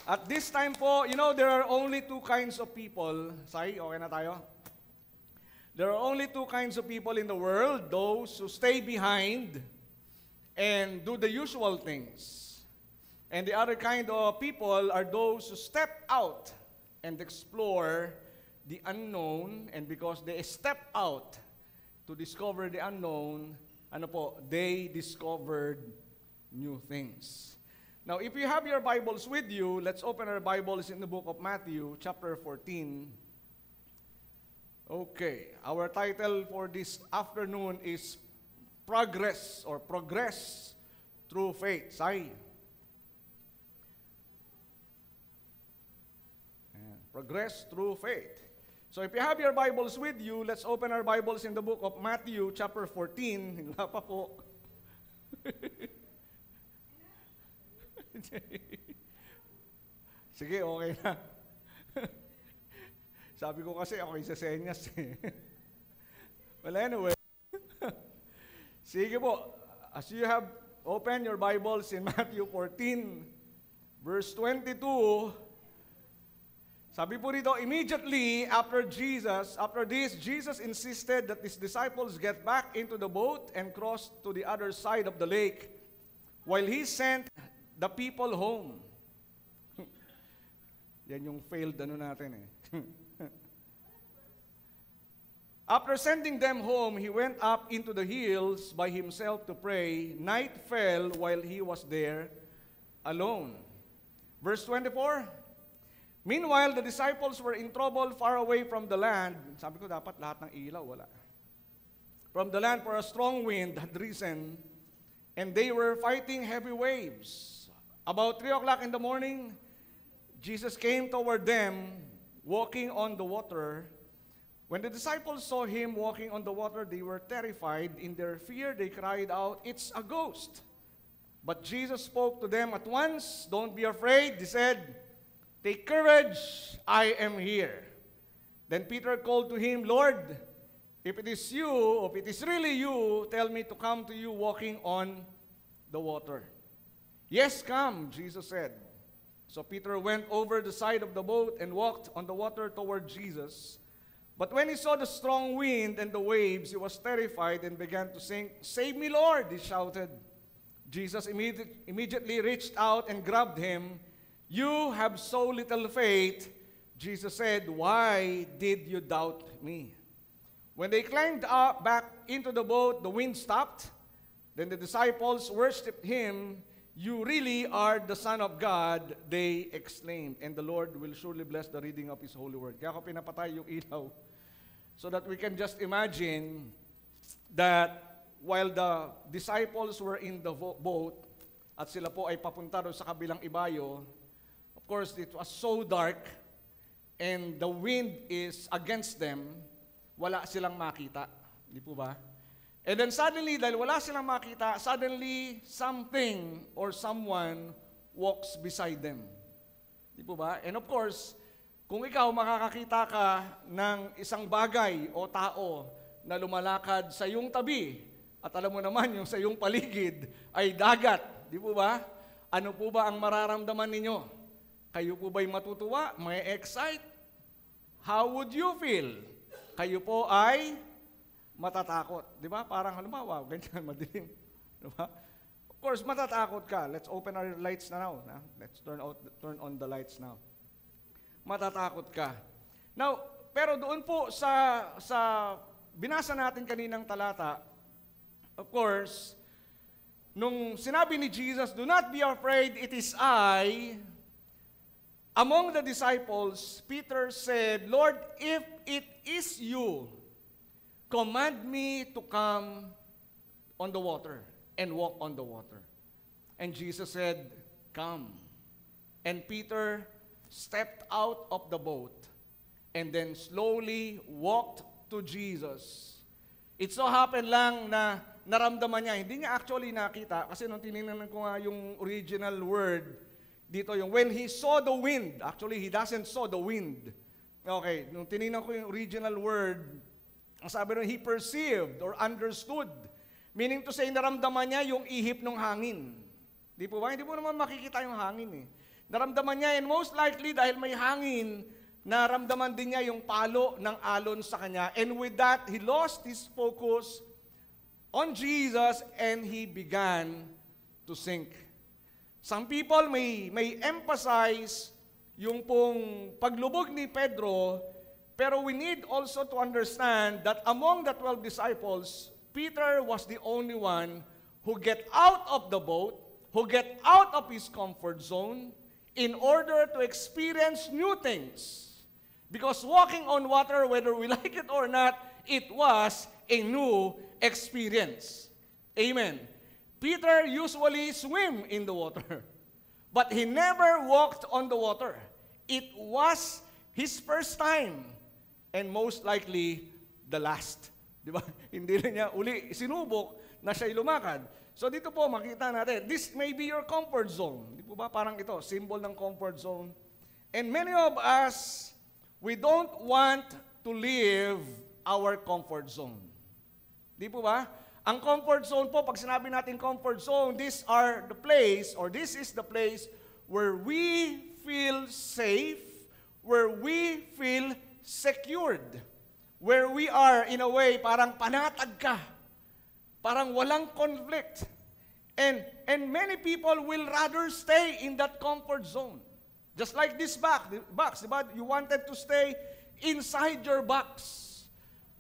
At this time po, there are only two kinds of people. Sai, okay na tayo? There are only two kinds of people in the world, those who stay behind and do the usual things. And the other kind of people are those who step out and explore the unknown. And because they step out to discover the unknown, they discovered new things. Now, if you have your Bibles with you, let's open our Bibles in the book of Matthew, chapter 14. Okay, our title for this afternoon is Progress Through Faith. Sai. Progress through faith. So if you have your Bibles with you, let's open our Bibles in the book of Matthew, chapter 14. Wala pa po. Sige, okay na. Sabi ko kasi ako sa senyas eh. Well, anyway. Sige po. As you have opened your Bibles in Matthew 14, verse 22, sabi po rito, immediately after this, Jesus insisted that his disciples get back into the boat and cross to the other side of the lake while he sent the people home. Yan yung failed natin eh. After sending them home, he went up into the hills by himself to pray. Night fell while he was there alone. Verse 24, meanwhile, the disciples were in trouble far away from the land. Sabi ko dapat lahat ng ilaw, wala. From the land, for a strong wind had risen, and they were fighting heavy waves. About 3 o'clock in the morning, Jesus came toward them, walking on the water. When the disciples saw him walking on the water, they were terrified. In their fear, they cried out, "It's a ghost!" But Jesus spoke to them at once. "Don't be afraid," he said. "Take courage, I am here." Then Peter called to him, "Lord, if it is you, if it is really you, tell me to come to you walking on the water." "Yes, come," Jesus said. So Peter went over the side of the boat and walked on the water toward Jesus. But when he saw the strong wind and the waves, he was terrified and began to sink. "Save me, Lord," he shouted. Jesus immediately reached out and grabbed him. "You have so little faith," Jesus said, "why did you doubt me?" When they climbed up back into the boat, the wind stopped. Then the disciples worshipped him. "You really are the Son of God," they exclaimed. And the Lord will surely bless the reading of His holy word. Kaya ako pinapatay yung ilaw so that we can just imagine that while the disciples were in the boat at sila po ay papunta doon sa kabilang ibayo, of course, it was so dark and the wind is against them, wala silang makita. Di po ba? And then suddenly, dahil wala silang makita, suddenly something or someone walks beside them. Di po ba? And of course, kung ikaw makakakita ka ng isang bagay o tao na lumalakad sa iyong tabi, at alam mo naman yung sa iyong paligid ay dagat, di po ba? Ano po ba ang mararamdaman ninyo? Kayo po ba'y matutuwa? May excite? How would you feel? Kayo po ay matatakot. Di ba? Parang halimbawa, ganyan, madilim. Di ba? Of course, matatakot ka. Let's open our lights now. Let's turn on the lights now. Matatakot ka. Now, pero doon po sa binasa natin kaninang talata, of course, nung sinabi ni Jesus, "Do not be afraid, it is I," among the disciples, Peter said, "Lord, if it is you, command me to come on the water and walk on the water." And Jesus said, "Come." And Peter stepped out of the boat and then slowly walked to Jesus. It so happened lang na naramdaman niya, hindi niya actually nakita, kasi nung tinignan ko nga yung original word, dito yung, when he saw the wind, actually he doesn't saw the wind. Okay, nung tinignan ko yung original word, ang sabi rin, he perceived or understood. Meaning to say, naramdaman niya yung ihip ng hangin. Di po ba? Hindi mo naman makikita yung hangin eh. Naramdaman niya, and most likely dahil may hangin, naramdaman din niya yung palo ng alon sa kanya. And with that, he lost his focus on Jesus and he began to sink. Some people may emphasize yung pong paglubog ni Pedro, pero we need also to understand that among the 12 disciples, Peter was the only one who get out of the boat, who get out of his comfort zone in order to experience new things. Because walking on water, whether we like it or not, it was a new experience. Amen. Peter usually swim in the water, but he never walked on the water. It was his first time, and most likely, the last. Di ba? Hindi na niya uli sinubok na siya'y lumakad. So dito po, makita natin, this may be your comfort zone. Di po ba? Parang ito, symbol ng comfort zone. And many of us, we don't want to leave our comfort zone. Di po ba? Ang comfort zone po, pag sinabi natin comfort zone, this is the place where we feel safe, where we feel secured, where we are, in a way, parang panatag ka, parang walang conflict. And many people will rather stay in that comfort zone. Just like this box, diba? You wanted to stay inside your box.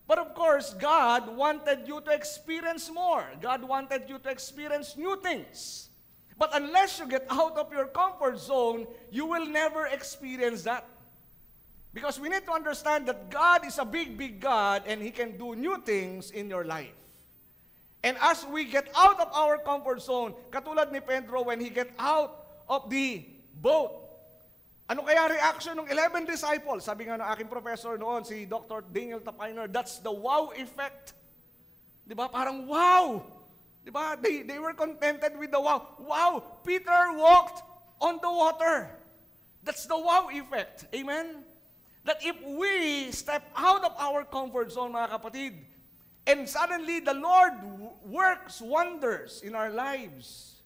But of course, God wanted you to experience more. God wanted you to experience new things. But unless you get out of your comfort zone, you will never experience that. Because we need to understand that God is a big, big God and He can do new things in your life. And as we get out of our comfort zone, katulad ni Pedro when he get out of the boat, ano kaya reaction ng 11 disciples? Sabi nga ng aking professor noon, si Dr. Daniel Tapiner, that's the wow effect. Di ba? Parang wow! Di ba? They were contented with the wow. Wow! Peter walked on the water. That's the wow effect. Amen? That if we step out of our comfort zone, mga kapatid, and suddenly the Lord works wonders in our lives,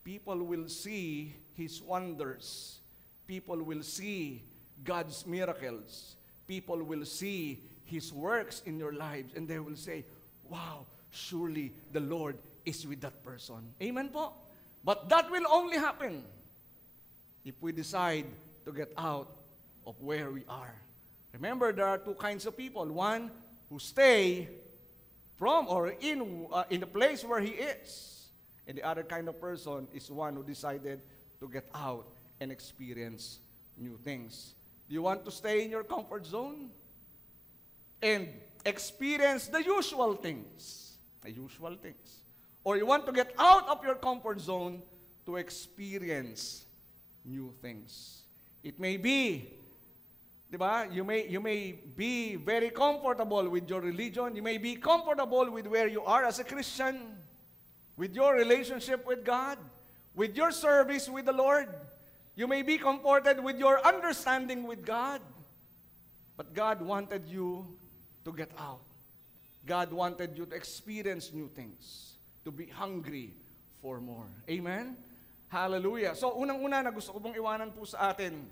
people will see His wonders. People will see God's miracles. People will see His works in your lives. And they will say, wow, surely the Lord is with that person. Amen po? But that will only happen if we decide to get out of where we are. Remember, there are two kinds of people. One who stay from or in the place where he is. And the other kind of person is one who decided to get out and experience new things. Do you want to stay in your comfort zone and experience the usual things? The usual things. Or you want to get out of your comfort zone to experience new things. It may be, di ba? You may be very comfortable with your religion. You may be comfortable with where you are as a Christian, with your relationship with God, with your service with the Lord. You may be comforted with your understanding with God. But God wanted you to get out. God wanted you to experience new things, to be hungry for more. Amen? Hallelujah. So, unang-una na gusto ko pong iwanan po sa atin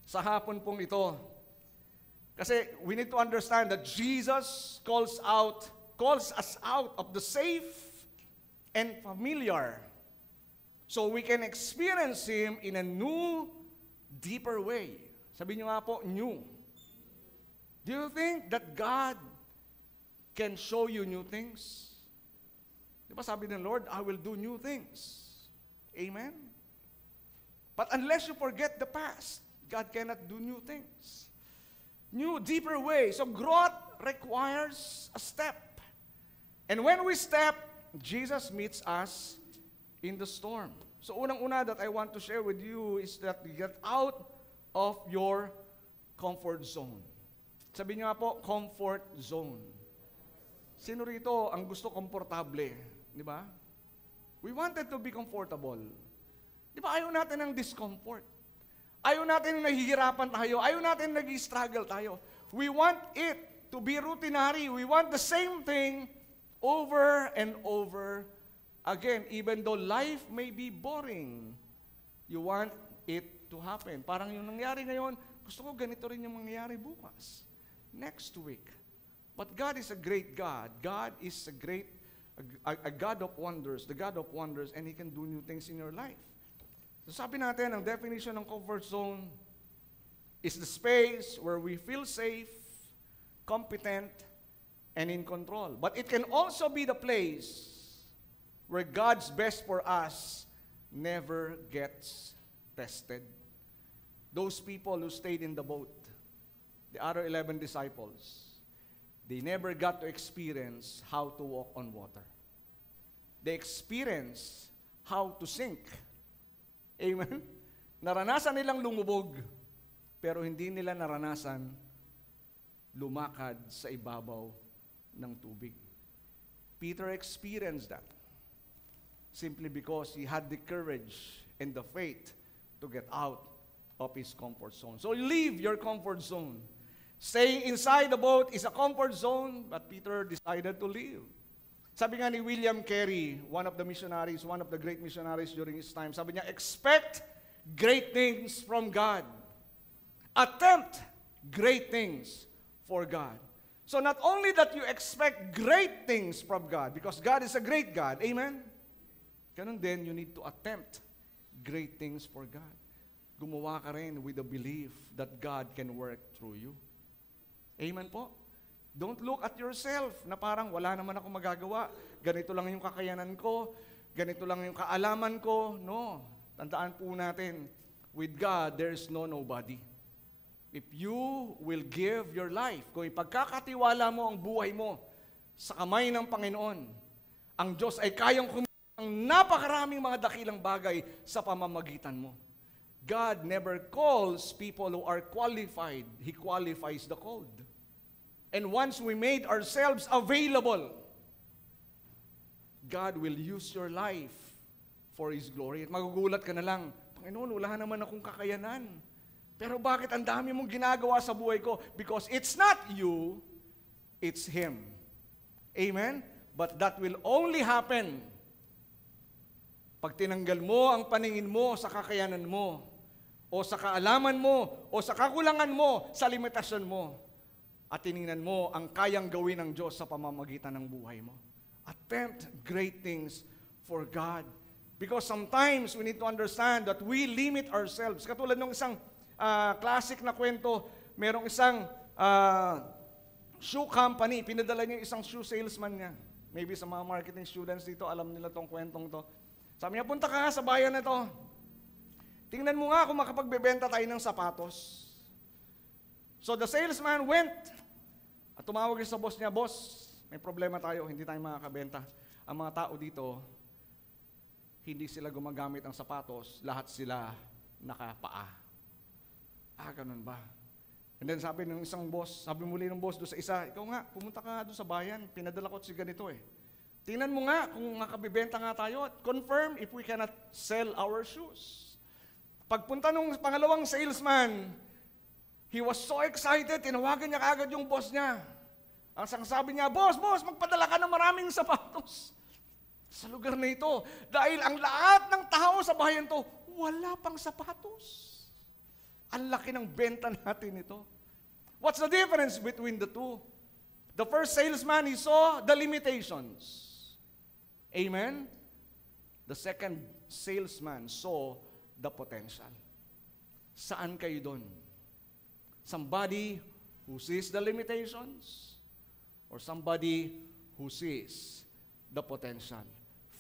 sa hapon pong ito. Kasi we need to understand that Jesus calls us out of the safe and familiar so we can experience Him in a new, deeper way. Sabihin nyo nga po, new. Do you think that God can show you new things? Di ba sabi ng Lord, I will do new things. Amen? But unless you forget the past, God cannot do new things. New, deeper way. So growth requires a step. And when we step, Jesus meets us in the storm. So unang-una that I want to share with you is that you get out of your comfort zone. Sabi niyo nga po, comfort zone. Sino rito ang gusto komportable? Di ba? We wanted to be comfortable. Di ba ayaw natin ng discomfort? Ayaw natin nahihirapan tayo. Ayaw natin nag-struggle tayo. We want it to be routinary. We want the same thing over and over again. Even though life may be boring, You want it to happen. Parang yung nangyari ngayon, gusto ko ganito rin yung mangyayari bukas. Next week. But God is a great God. God is a God of wonders, the God of wonders, and He can do new things in your life. So sabi natin, ang definition ng comfort zone is the space where we feel safe, competent, and in control. But it can also be the place where God's best for us never gets tested. Those people who stayed in the boat, the other 11 disciples, they never got to experience how to walk on water. They experienced how to sink. Amen? Naranasan nilang lumubog, pero hindi nila naranasan lumakad sa ibabaw ng tubig. Peter experienced that simply because he had the courage and the faith to get out of his comfort zone. So leave your comfort zone. Staying inside the boat is a comfort zone, but Peter decided to leave. Sabi nga ni William Carey, one of the missionaries, one of the great missionaries during his time, sabi niya, expect great things from God. Attempt great things for God. So not only that you expect great things from God, because God is a great God, amen? Ganun din, you need to attempt great things for God. Gumawa ka rin with the belief that God can work through you. Amen po? Don't look at yourself na parang wala naman ako magagawa. Ganito lang yung kakayanan ko. Ganito lang yung kaalaman ko. No. Tandaan po natin, with God, there's nobody. If you will give your life, kung ipagkakatiwala mo ang buhay mo sa kamay ng Panginoon, ang Diyos ay kayang ang napakaraming mga dakilang bagay sa pamamagitan mo. God never calls people who are qualified. He qualifies the called. And once we made ourselves available, God will use your life for His glory. At magugulat ka na lang, Panginoon, wala naman akong kakayanan. Pero bakit ang dami mong ginagawa sa buhay ko? Because it's not you, it's Him. Amen? But that will only happen pag tinanggal mo ang paningin mo sa kakayanan mo, o sa kaalaman mo, o sa kakulangan mo, sa limitasyon mo, at tiningnan mo ang kayang gawin ng Diyos sa pamamagitan ng buhay mo. Attempt great things for God. Because sometimes we need to understand that we limit ourselves. Katulad ng isang classic na kwento, merong isang shoe company, pinadala niya isang shoe salesman niya. Maybe sa mga marketing students dito, alam nila tong kwentong to. Sabi niya, punta ka sa bayan na to. Tingnan mo nga kung makapagbebenta tayo ng sapatos. So the salesman went at tumawag sa boss niya, Boss, may problema tayo, hindi tayo makakabenta. Ang mga tao dito, hindi sila gumagamit ng sapatos, lahat sila nakapaa. Ganun ba? And then sabi ng isang boss, sabi muli ng boss doon sa isa, ikaw nga, pumunta ka nga doon sa bayan, pinadala ko si ganito eh. Tingnan mo nga kung makabibenta nga tayo at confirm if we cannot sell our shoes. Pagpunta nung pangalawang salesman, he was so excited, tinawagan niya kaagad yung boss niya. Ang sabi niya, Boss, magpadala ka ng maraming sapatos sa lugar na ito. Dahil ang lahat ng tao sa bayan to, wala pang sapatos. Ang laki ng benta natin ito. What's the difference between the two? The first salesman, he saw the limitations. Amen? The second salesman saw the potential. Saan kayo doon? Somebody who sees the limitations or somebody who sees the potential?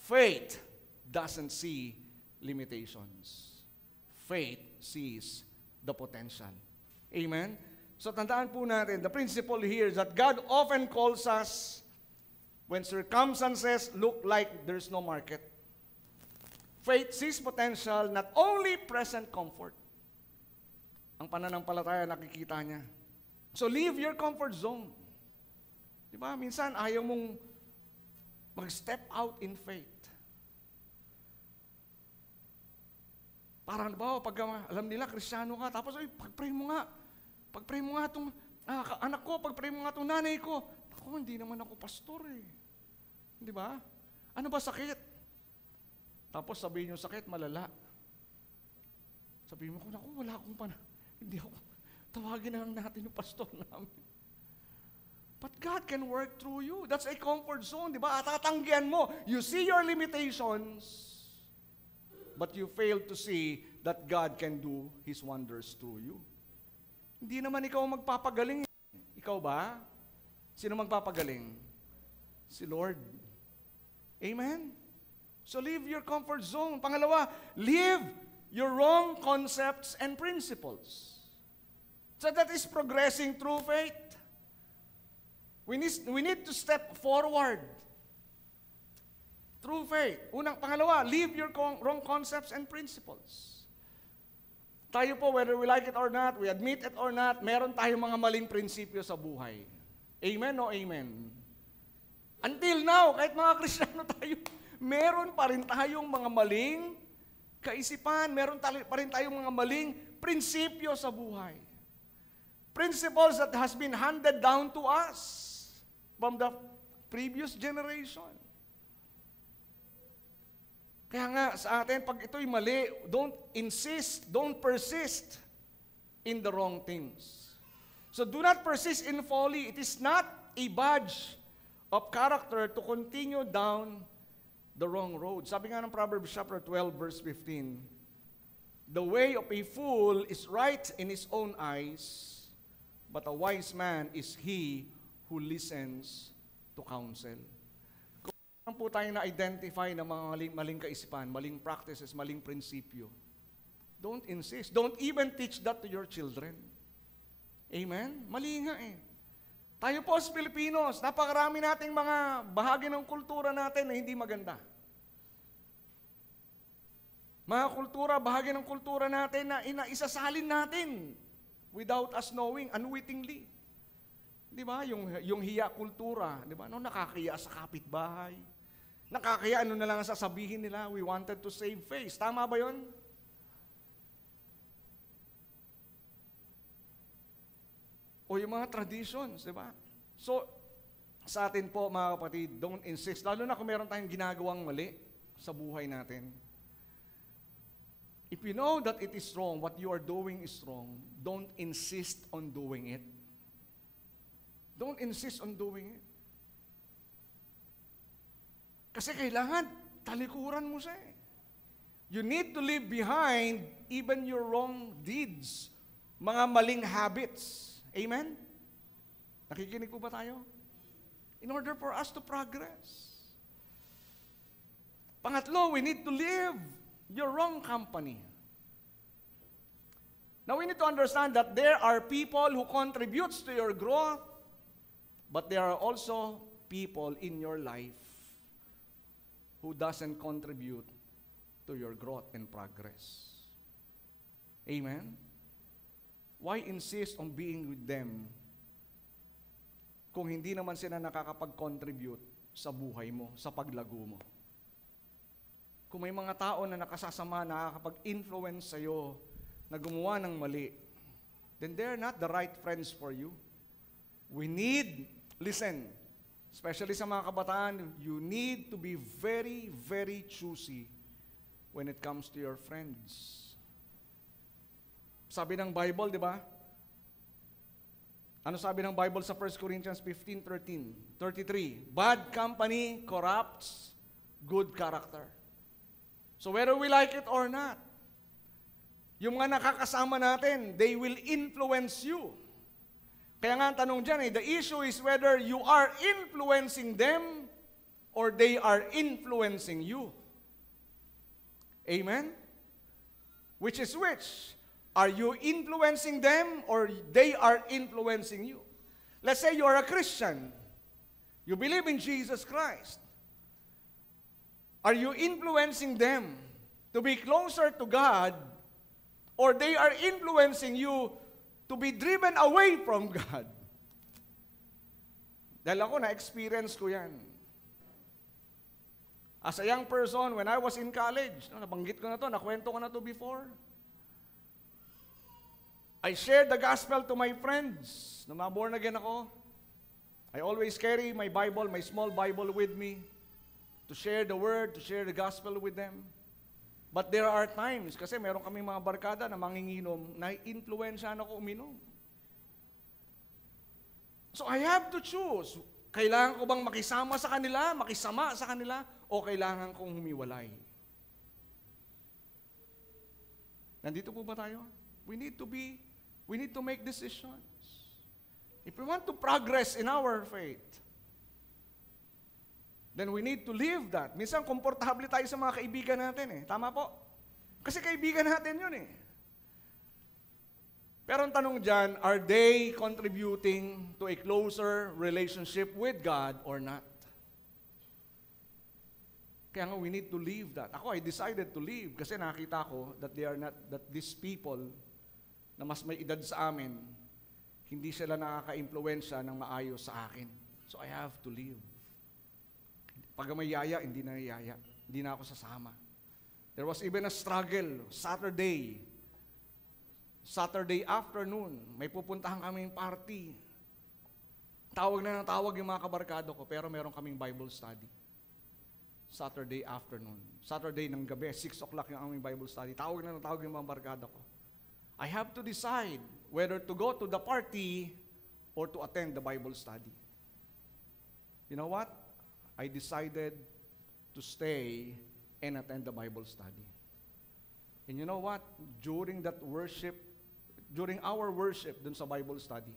Faith doesn't see limitations. Faith sees the potential. Amen? So tandaan po natin, the principle here is that God often calls us when circumstances look like there's no market. Faith sees potential, not only present comfort. Ang pananampalataya, nakikita niya. So leave your comfort zone. Diba? Minsan, ayaw mong mag-step out in faith. Parang ba, pag alam nila, Kristiyano ka, tapos, pag-pray mo nga itong anak ko, pag-pray mo nga itong nanay ko. Ako, hindi naman ako pastor eh. Di ba? Ano ba sakit? Tapos sabihin yung sakit, malala. Sabi mo, naku, wala akong hindi ako, tawagin na lang natin yung pastor namin. But God can work through you. That's a comfort zone, di ba? At tatanggihan mo. You see your limitations, but you fail to see that God can do His wonders through you. Hindi naman ikaw magpapagaling. Ikaw ba? Sino magpapagaling? Si Lord. Amen? So leave your comfort zone. Pangalawa, leave your wrong concepts and principles. So that is progressing through faith. We need to step forward through faith. Pangalawa, leave your wrong concepts and principles. Tayo po, whether we like it or not, we admit it or not, meron tayong mga maling prinsipyo sa buhay. Amen o amen? Until now, kahit mga Kristiyano tayo, meron pa rin tayong mga maling kaisipan, meron pa rin tayong mga maling prinsipyo sa buhay. Principles that has been handed down to us from the previous generation. Kaya nga sa atin, pag ito'y mali, don't insist, don't persist in the wrong things. So do not persist in folly. It is not a badge of character to continue down the wrong road. Sabi nga ng Proverbs chapter 12, verse 15, the way of a fool is right in his own eyes, but a wise man is he who listens to counsel. Kung po tayo na-identify ng mga maling kaisipan, maling practices, maling prinsipyo, don't insist. Don't even teach that to your children. Amen? Mali nga eh. Tayo po sa Pilipinos, napakarami nating mga bahagi ng kultura natin na hindi maganda. Mga kultura, bahagi ng kultura natin na isasalin natin without us knowing, unwittingly. Di ba? Yung hiya kultura, di ba? No, nakakahiya sa kapitbahay. Nakakahiya, ano na lang ang sasabihin nila, we wanted to save face. Tama ba yun? O yung mga traditions, di ba? So, sa atin po, mga kapatid, don't insist. Lalo na kung meron tayong ginagawang mali sa buhay natin. If you know that it is wrong, what you are doing is wrong, don't insist on doing it. Don't insist on doing it. Kasi kailangan, talikuran mo siya eh. You need to leave behind even your wrong deeds, mga maling habits. Amen? Nakikinig po ba tayo? In order for us to progress. Pangatlo, we need to leave your wrong company. Now we need to understand that there are people who contributes to your growth, but there are also people in your life who doesn't contribute to your growth and progress. Amen? Why insist on being with them kung hindi naman sila nakakapag-contribute sa buhay mo, sa paglago mo? Kung may mga tao na nakasasama, nakakapag-influence sa'yo na gumawa ng mali, then they're not the right friends for you. We need, listen, especially sa mga kabataan, you need to be very, very choosy when it comes to your friends. Sabi ng Bible, di ba? Ano sabi ng Bible sa 1 Corinthians 15:33? Bad company corrupts good character. So whether we like it or not, yung mga nakakasama natin, they will influence you. Kaya nga ang tanong dyan, the issue is whether you are influencing them or they are influencing you. Amen? Which is which? Are you influencing them or they are influencing you? Let's say you are a Christian. You believe in Jesus Christ. Are you influencing them to be closer to God or they are influencing you to be driven away from God? Dahil ako, na-experience ko yan. As a young person, when I was in college, nabanggit ko na to, nakwento ko na to before. I shared the gospel to my friends. Nung born again ako, I always carry my Bible, my small Bible with me to share the word, to share the gospel with them. But there are times, kasi meron kaming mga barkada na manginginom, na influensyahan ako uminom. So I have to choose. Kailangan ko bang makisama sa kanila, makisama sa kanila, o kailangan kong humiwalay? Nandito po ba tayo? We need to make decisions. If we want to progress in our faith, then we need to live that. Minsan, komportable tayo sa mga kaibigan natin eh. Tama po? Kasi kaibigan natin yun eh. Pero ang tanong dyan, are they contributing to a closer relationship with God or not? Kaya nga, we need to leave that. Ako, I decided to leave kasi nakita ko that that these people na mas may edad sa amin, hindi sila nakaka-impluwensya ng maayos sa akin. So I have to leave. Pag may yaya, hindi na yaya. Hindi na ako sasama. There was even a struggle. Saturday afternoon, may pupuntahan kaming party. Tawag na ng tawag yung mga kabarkado ko, pero meron kaming Bible study. Saturday afternoon. Saturday ng gabi, 6 o'clock yung aming Bible study. Tawag na ng tawag yung mga barkado ko. I have to decide whether to go to the party or to attend the Bible study. You know what? I decided to stay and attend the Bible study. And you know what? During our worship dun sa Bible study,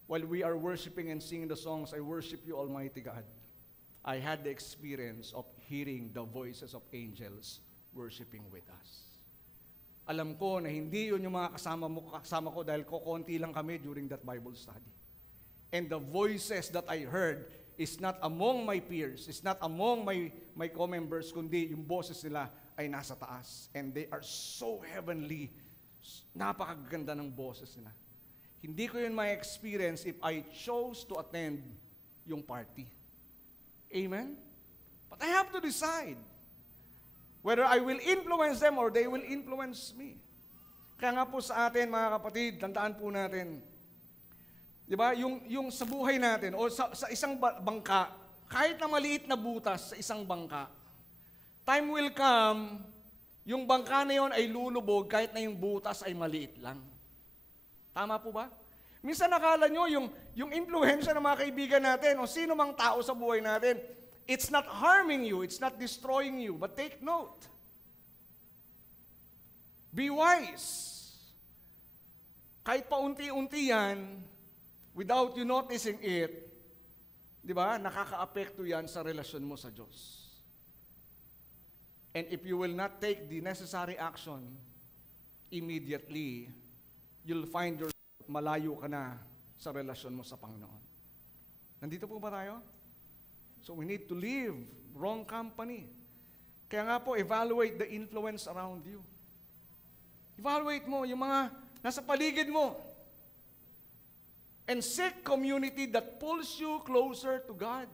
while we are worshiping and singing the songs, I worship you, Almighty God, I had the experience of hearing the voices of angels worshiping with us. Alam ko na hindi yun yung mga kasama ko dahil kokonti lang kami during that Bible study. And the voices that I heard is not among my peers, is not among my co-members, kundi yung boses nila ay nasa taas. And they are so heavenly. Napakaganda ng boses nila. Hindi ko yun may experience if I chose to attend yung party. Amen? But I have to decide whether I will influence them or they will influence me. Kaya nga po sa atin, mga kapatid, tandaan po natin, di ba, yung sa buhay natin, o sa isang bangka, kahit na maliit na butas sa isang bangka, time will come, yung bangka na yon ay lulubog kahit na yung butas ay maliit lang. Tama po ba? Minsan nakala nyo, yung influensya ng mga kaibigan natin, o sino mang tao sa buhay natin, it's not harming you, it's not destroying you, but take note. Be wise. Kahit paunti-unti yan, without you noticing it, di ba, nakaka-apekto yan sa relasyon mo sa Diyos. And if you will not take the necessary action, immediately, you'll find yourself malayo ka na sa relasyon mo sa Panginoon. Nandito po ba tayo? So we need to leave wrong company. Kaya nga po, evaluate the influence around you. Evaluate mo yung mga nasa paligid mo. And seek community that pulls you closer to God.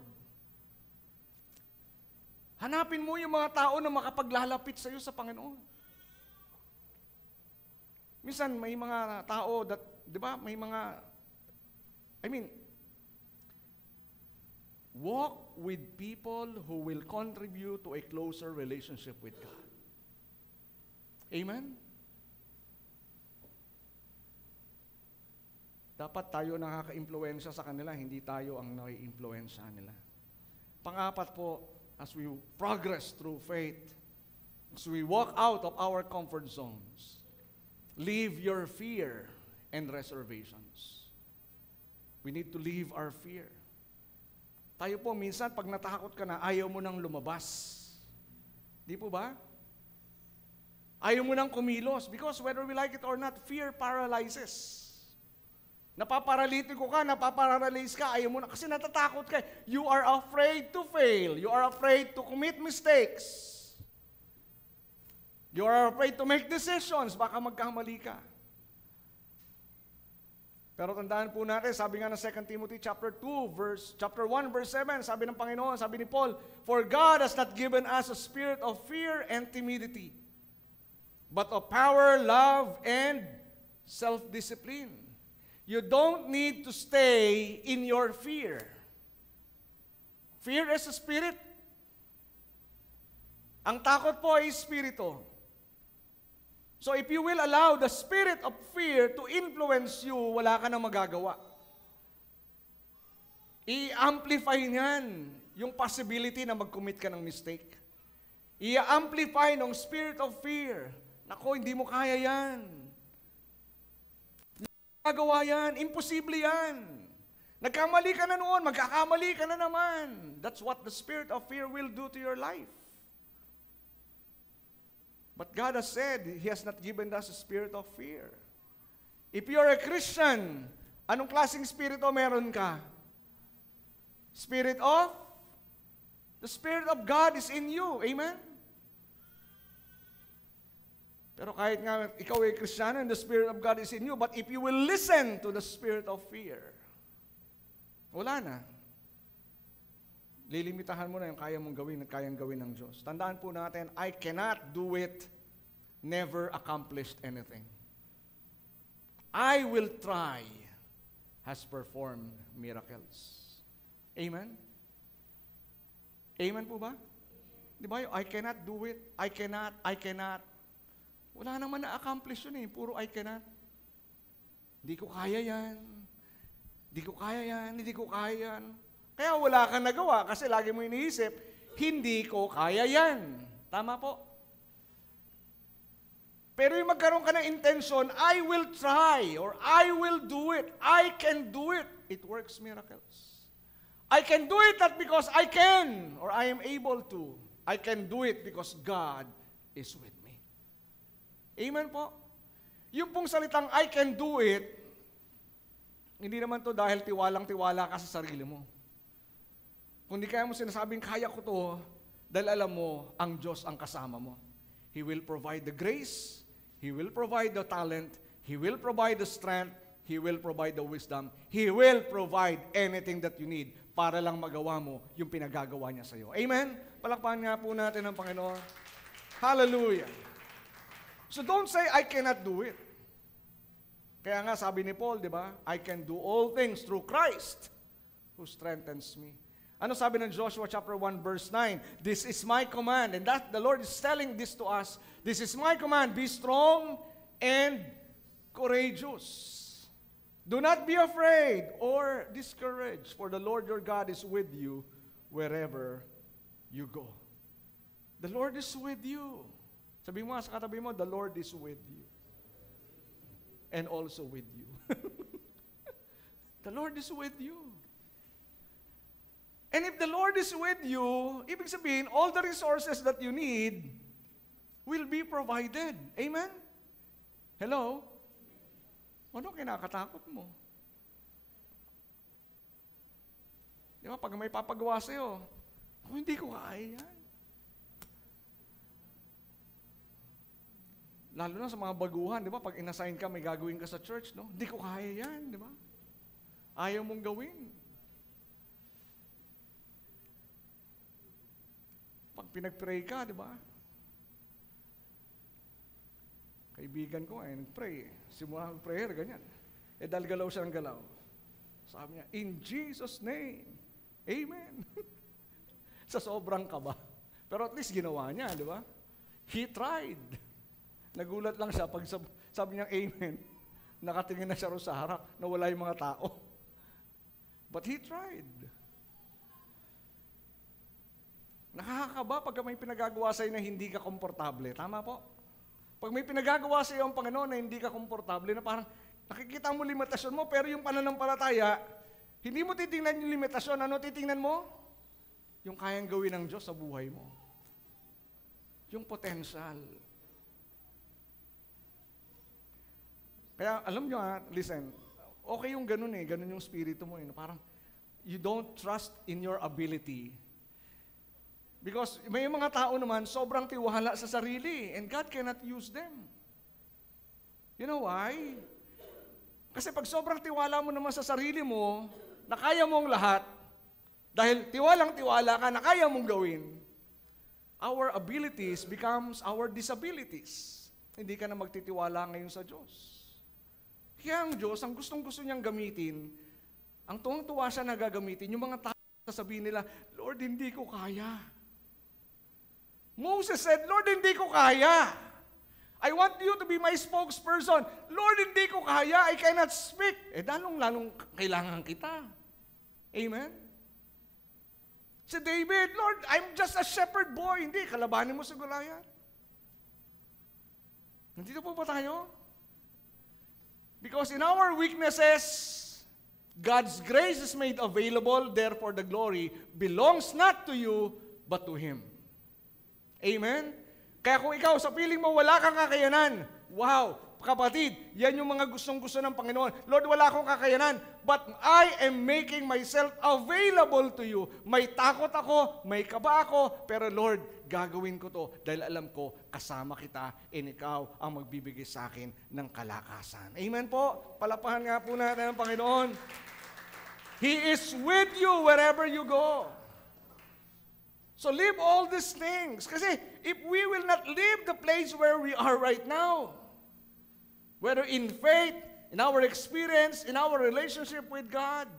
Hanapin mo yung mga tao na makapaglalapit sa iyo sa Panginoon. Minsan may mga tao that, di ba, may mga, walk with people who will contribute to a closer relationship with God. Amen? Dapat tayo nakaka-impluwensya sa kanila, hindi tayo ang nai-impluwensya nila. Pang-apat po, as we progress through faith, as we walk out of our comfort zones, leave your fear and reservations. We need to leave our fear. Tayo po, minsan, pag natakot ka na, ayaw mo nang lumabas. Di po ba? Ayaw mo nang kumilos. Because whether we like it or not, fear paralyzes. Napaparalitiko ka, napaparalyze ka, ayaw mo na, kasi natatakot ka. You are afraid to fail. You are afraid to commit mistakes. You are afraid to make decisions. Baka magkamali ka. Pero tandaan po natin, sabi nga ng 2 Timothy chapter 1, verse 7, sabi ng Panginoon, sabi ni Paul, "For God has not given us a spirit of fear and timidity, but of power, love, and self-discipline." You don't need to stay in your fear. Fear is a spirit. Ang takot po ay espiritu. So if you will allow the spirit of fear to influence you, wala ka nang magagawa. I-amplify niyan yung possibility na mag-commit ka ng mistake. I-amplify ng spirit of fear. Nako, hindi mo kaya yan. Hindi mo magagawa yan. Imposible yan. Nagkamali ka na noon, magkakamali ka na naman. That's what the spirit of fear will do to your life. But God has said, He has not given us a spirit of fear. If you're a Christian, anong klaseng spirito meron ka? Spirit of? The Spirit of God is in you. Amen? Pero kahit nga ikaw ay Kristiyano and the Spirit of God is in you, but if you will listen to the spirit of fear, wala na. Lilimitahan mo na yung kaya mong gawin at kayang gawin ng Diyos. Tandaan po natin, I cannot do it, never accomplished anything. I will try, has performed miracles. Amen? Amen po ba? Di ba? I cannot do it. I cannot. Wala naman na-accomplish yun eh. Puro I cannot. Hindi ko kaya yan. Hindi ko kaya yan. Hindi ko kaya yan. Kaya wala kang nagawa kasi lagi mo iniisip, hindi ko kaya yan. Tama po? Pero yung magkaroon ka ng intention, I will try or I will do it. I can do it. It works miracles. I can do it not because I can or I am able to. I can do it because God is with me. Amen po? Yung pong salitang I can do it, hindi naman to dahil tiwalang-tiwala ka sa sarili mo. Kundi kaya mo sinasabing kaya ko to dahil alam mo ang Diyos ang kasama mo. He will provide the grace, He will provide the talent, He will provide the strength, He will provide the wisdom, He will provide anything that you need para lang magawa mo yung pinagagawa niya sa iyo. Amen? Palakpakan nga po natin ang Panginoon. Hallelujah. So don't say, I cannot do it. Kaya nga sabi ni Paul, di ba? I can do all things through Christ who strengthens me. Ano sabi ng Joshua chapter 1 verse 9? This is my command. And that the Lord is telling this to us. This is my command. Be strong and courageous. Do not be afraid or discouraged, for the Lord your God is with you wherever you go. The Lord is with you. Sabi mo sa katabi mo, the Lord is with you. And also with you. The Lord is with you. And if the Lord is with you, ibig sabihin, all the resources that you need will be provided. Amen? Hello? Ano kinakatakot mo? Di ba, pag may papagawa sa'yo, hindi ko kaya yan. Lalo na sa mga baguhan, di ba, pag inassign ka, may gagawin ka sa church, no? Hindi ko kaya yan, di ba? Ayaw mong gawin. Pag pinag-pray ka, di ba? Kaibigan ko ay nag-pray. Simula ng prayer, ganyan. Dahil galaw siya ng galaw. Sabi niya, in Jesus' name, Amen. Sa sobrang kaba. Pero at least ginawa niya, di ba? He tried. Nagulat lang siya pag sabi niya, Amen. Nakatingin na siya ro sa harap, nawala yung mga tao. But he tried. Nakakakaba pag may pinagagawa sa'yo na hindi ka komportable. Tama po? Pag may pinagagawa sa iyo ang Panginoon na hindi ka komportable, na parang nakikita mo limitasyon mo, pero yung pananampalataya, hindi mo titingnan yung limitasyon. Ano titingnan mo? Yung kayang gawin ng Diyos sa buhay mo. Yung potential. Kaya alam nyo listen, okay yung ganun ganun yung spirito mo parang you don't trust in your ability. Because may mga tao naman, sobrang tiwala sa sarili, and God cannot use them. You know why? Kasi pag sobrang tiwala mo naman sa sarili mo, na kaya mong lahat, dahil tiwalang-tiwala ka na kaya mong gawin, our abilities becomes our disabilities. Hindi ka na magtitiwala ngayon sa Diyos. Kaya ang Diyos, ang gustong-gusto niyang gamitin, ang tuwang-tuwa siya na gagamitin, yung mga tao sasabihin nila, Lord, hindi ko kaya. Moses said, Lord, hindi ko kaya. I want you to be my spokesperson. Lord, hindi ko kaya. I cannot speak. Lalong kailangan kita. Amen? Si David, Lord, I'm just a shepherd boy. Hindi, kalabanin mo si Goliath. Nandito po ba tayo? Because in our weaknesses, God's grace is made available, therefore the glory belongs not to you, but to Him. Amen? Kaya kung ikaw, sa piling mo, wala kang kakayanan, wow, kapatid, yan yung mga gustong-gusto ng Panginoon. Lord, wala akong kakayanan, but I am making myself available to you. May takot ako, may kaba ako, pero Lord, gagawin ko to dahil alam ko, kasama kita, and ikaw ang magbibigay sa akin ng kalakasan. Amen po? Palapahan nga po natin ang Panginoon. He is with you wherever you go. So live all these things. Kasi if we will not leave the place where we are right now, whether in faith, in our experience, in our relationship with God,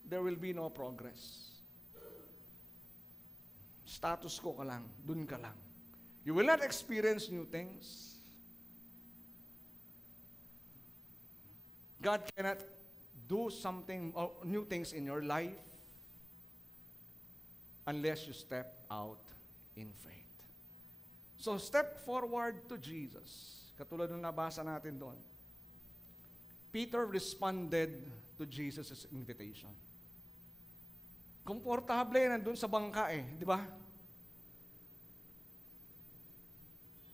there will be no progress. Status quo ka lang, dun ka lang. You will not experience new things. God cannot do something or new things in your life unless you step out in faith. So step forward to Jesus. Katulad ng nabasa natin doon. Peter responded to Jesus' invitation. Komportable nandun sa bangka di ba?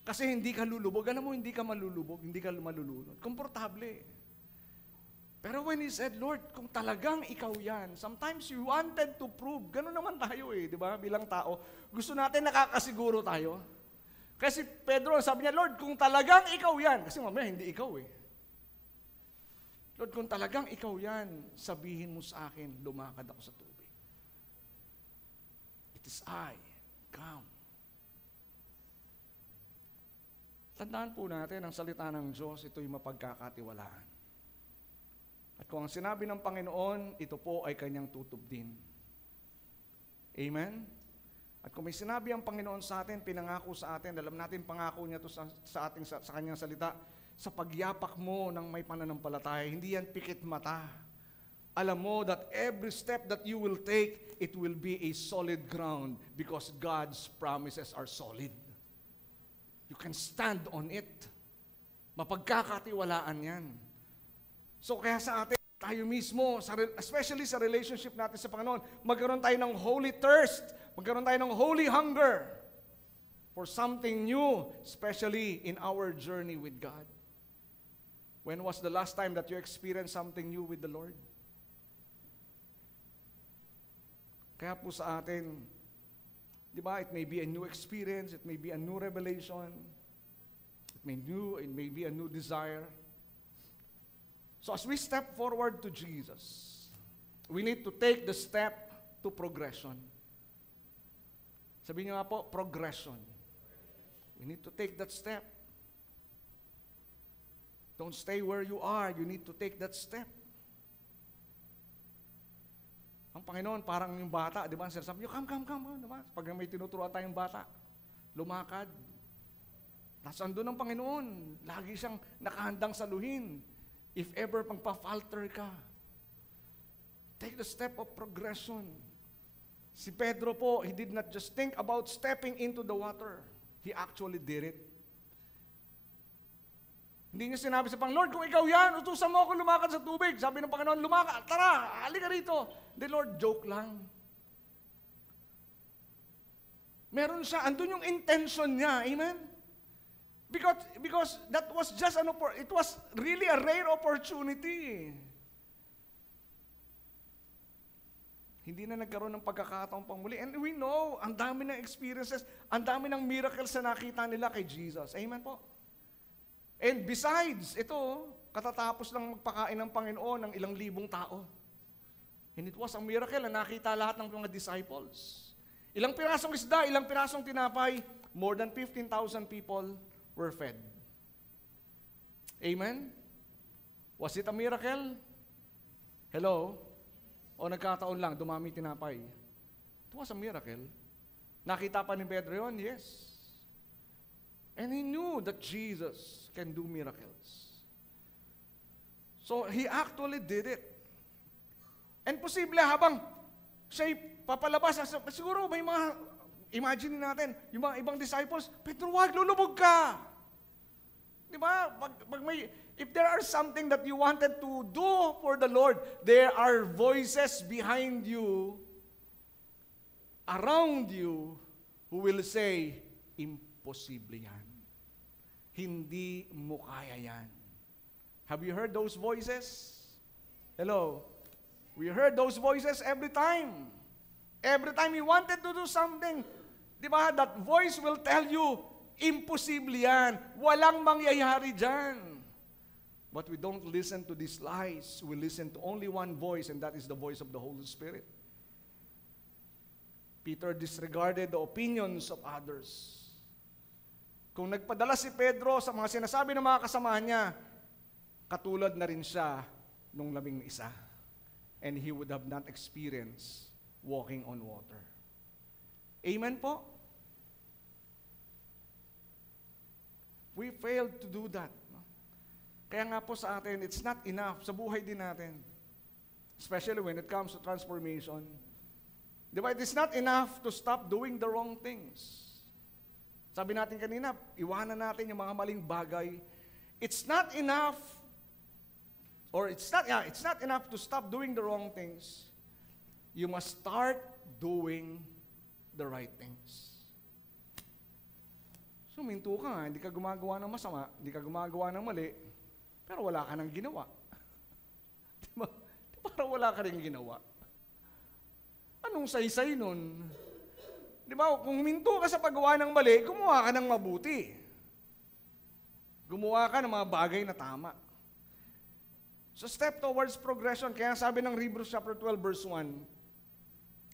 Kasi hindi ka lulubog. Alam mo, hindi ka malulubog, hindi ka malulunod. Komportable. Pero when he said, Lord, kung talagang ikaw yan, sometimes you wanted to prove. Ganun naman tayo di ba? Bilang tao, gusto natin nakakasiguro tayo. Kasi Pedro, sabi niya, Lord, kung talagang ikaw yan, kasi mamaya hindi ikaw Lord, kung talagang ikaw yan, sabihin mo sa akin, lumakad ako sa tubig. It is I, come. Tandaan po natin, ang salita ng Diyos, ito'y mapagkakatiwalaan. At kung ang sinabi ng Panginoon, ito po ay kanyang tutubdin. Amen? At kung may sinabi ang Panginoon sa atin, pinangako sa atin, alam natin pangako niya to sa kanyang salita, sa pagyapak mo ng may pananampalataya, hindi yan pikit mata. Alam mo that every step that you will take, it will be a solid ground because God's promises are solid. You can stand on it. Mapagkakatiwalaan yan. So kaya sa atin, tayo mismo, especially sa relationship natin sa Panginoon, magkaroon tayo ng holy thirst, magkaroon tayo ng holy hunger for something new, especially in our journey with God. When was the last time that you experienced something new with the Lord? Kaya po sa atin, di ba, it may be a new experience, it may be a new revelation, it may be a new desire. So as we step forward to Jesus, we need to take the step to progression. Sabihin niyo nga po, progression. We need to take that step. Don't stay where you are. You need to take that step. Ang Panginoon, parang yung bata, di ba? Sabi niyo, come. Di ba? Pag may tinuturuan tayong bata, lumakad. Nasaan doon ang Panginoon? Lagi siyang nakahandang saluhin. If ever magpa-falter ka, take the step of progression. Si Pedro po, he did not just think about stepping into the water. He actually did it. Hindi niya sinabi sa Panginoon, Lord, kung ikaw yan, utusan mo ako lumakad sa tubig. Sabi ng Panginoon, lumakad, tara, halika rito. The Lord, joke lang. Meron siya, andun yung intention niya, amen? Because that was just it was really a rare opportunity. Hindi na nagkaroon ng pagkakataong pangmuli. And we know, ang dami ng experiences, ang dami ng miracles na nakita nila kay Jesus. Amen po? And besides, ito, katatapos lang magpakain ng Panginoon ng ilang libong tao. And it was a miracle na nakita lahat ng mga disciples. Ilang pirasong isda, ilang pirasong tinapay, more than 15,000 people were fed. Amen? Was it a miracle? Hello? O nagkataon lang, dumami tinapay? It was a miracle. Nakita pa ni Pedro yun? Yes. And he knew that Jesus can do miracles. So he actually did it. And posible habang siya'y papalabas, siguro may mga, imagine natin, yung mga ibang disciples, Pedro, wag, lulubog ka. Di ba? If there are something that you wanted to do for the Lord, there are voices behind you, around you, who will say, imposible yan. Hindi mo kaya yan. Have you heard those voices? Hello? We heard those voices every time. Every time you wanted to do something, di ba, that voice will tell you, imposible yan. Walang mangyayari dyan. But we don't listen to these lies. We listen to only one voice, and that is the voice of the Holy Spirit. Peter disregarded the opinions of others. Kung nagpadala si Pedro sa mga sinasabi ng mga kasama niya, katulad na rin siya nung 11. And he would have not experienced walking on water. Amen po? We failed to do that. No? Kaya nga po sa atin, it's not enough sa buhay din natin. Especially when it comes to transformation. Di ba? It is not enough to stop doing the wrong things. Sabi natin kanina, iwanan natin yung mga maling bagay. It's not enough, it's not enough to stop doing the wrong things. You must start doing the right things. So, minto ka nga, hindi ka gumagawa ng masama, hindi ka gumagawa ng mali, pero wala ka nang ginawa. Diba? Parang wala ka rin ginawa. Anong saysay nun? Di ba, kung minto ka sa paggawa ng mali, gumawa ka ng mabuti. Gumawa ka ng mga bagay na tama. So step towards progression. Kaya sabi ng Hebrews chapter 12 verse 1,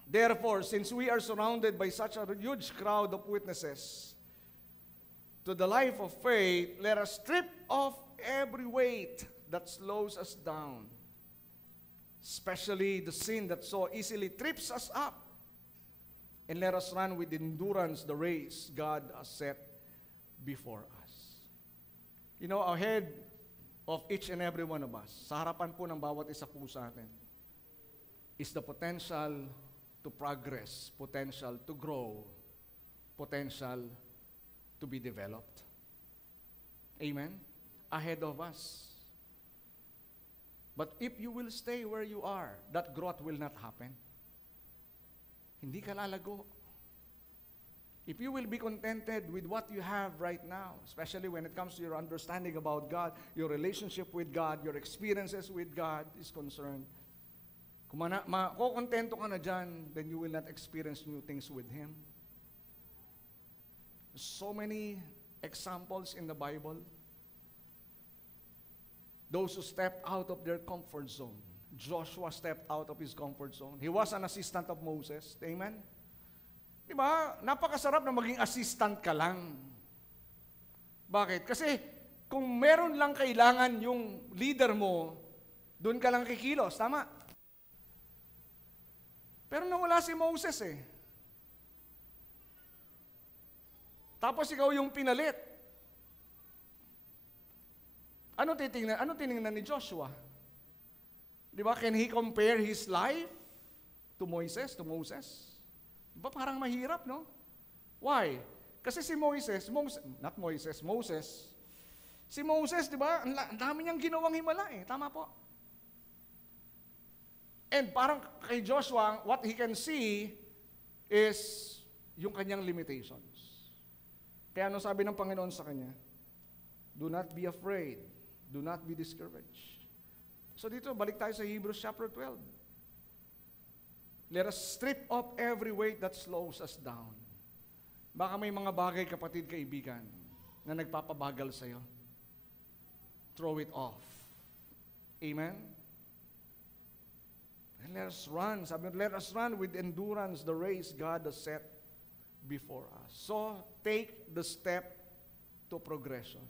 therefore, since we are surrounded by such a huge crowd of witnesses to the life of faith, let us strip off every weight that slows us down, especially the sin that so easily trips us up. And let us run with endurance the race God has set before us. You know, ahead of each and every one of us, sa harapan po ng bawat isa po sa atin, is the potential to progress, potential to grow, potential to be developed. Amen? Ahead of us. But if you will stay where you are, that growth will not happen. Hindi ka lalago. If you will be contented with what you have right now, especially when it comes to your understanding about God, your relationship with God, your experiences with God is concerned, kung makokontento ka na dyan, then you will not experience new things with Him. So many examples in the Bible. Those who stepped out of their comfort zone. Joshua stepped out of his comfort zone. He was an assistant of Moses. Amen? Diba? Napakasarap na maging assistant ka lang. Bakit? Kasi kung meron lang kailangan yung leader mo, doon ka lang kikilos. Tama? Pero nawala si Moses eh. Tapos ikaw yung pinalit. Ano tiningnan ni Joshua? Di ba? Can he compare his life to Moses? Di ba parang mahirap, no? Why? Kasi si Moses, si Moses, di ba, ang dami niyang ginawang himala eh. Tama po. And parang kay Joshua, what he can see is yung kanyang limitations. Kaya ano sabi ng Panginoon sa kanya? Do not be afraid. Do not be discouraged. So dito, balik tayo sa Hebrews chapter 12. Let us strip off every weight that slows us down. Baka may mga bagay, kapatid, kaibigan, na nagpapabagal sa'yo. Throw it off. Amen? And let us run. Sabi, let us run with endurance the race God has set before us. So, take the step to progression.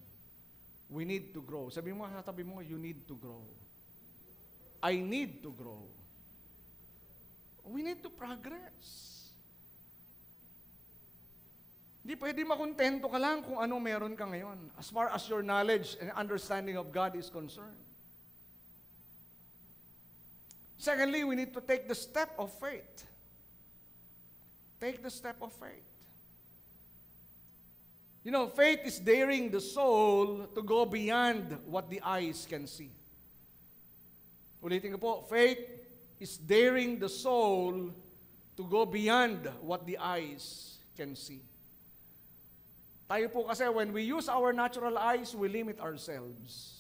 We need to grow. Sabi mo, sabi mo, you need to grow. I need to grow. We need to progress. Hindi pwede makontento ka lang kung ano meron ka ngayon, as far as your knowledge and understanding of God is concerned. Secondly, we need to take the step of faith. Take the step of faith. You know, faith is daring the soul to go beyond what the eyes can see. Ulitin ko po, faith is daring the soul to go beyond what the eyes can see. Tayo po kasi, when we use our natural eyes, we limit ourselves.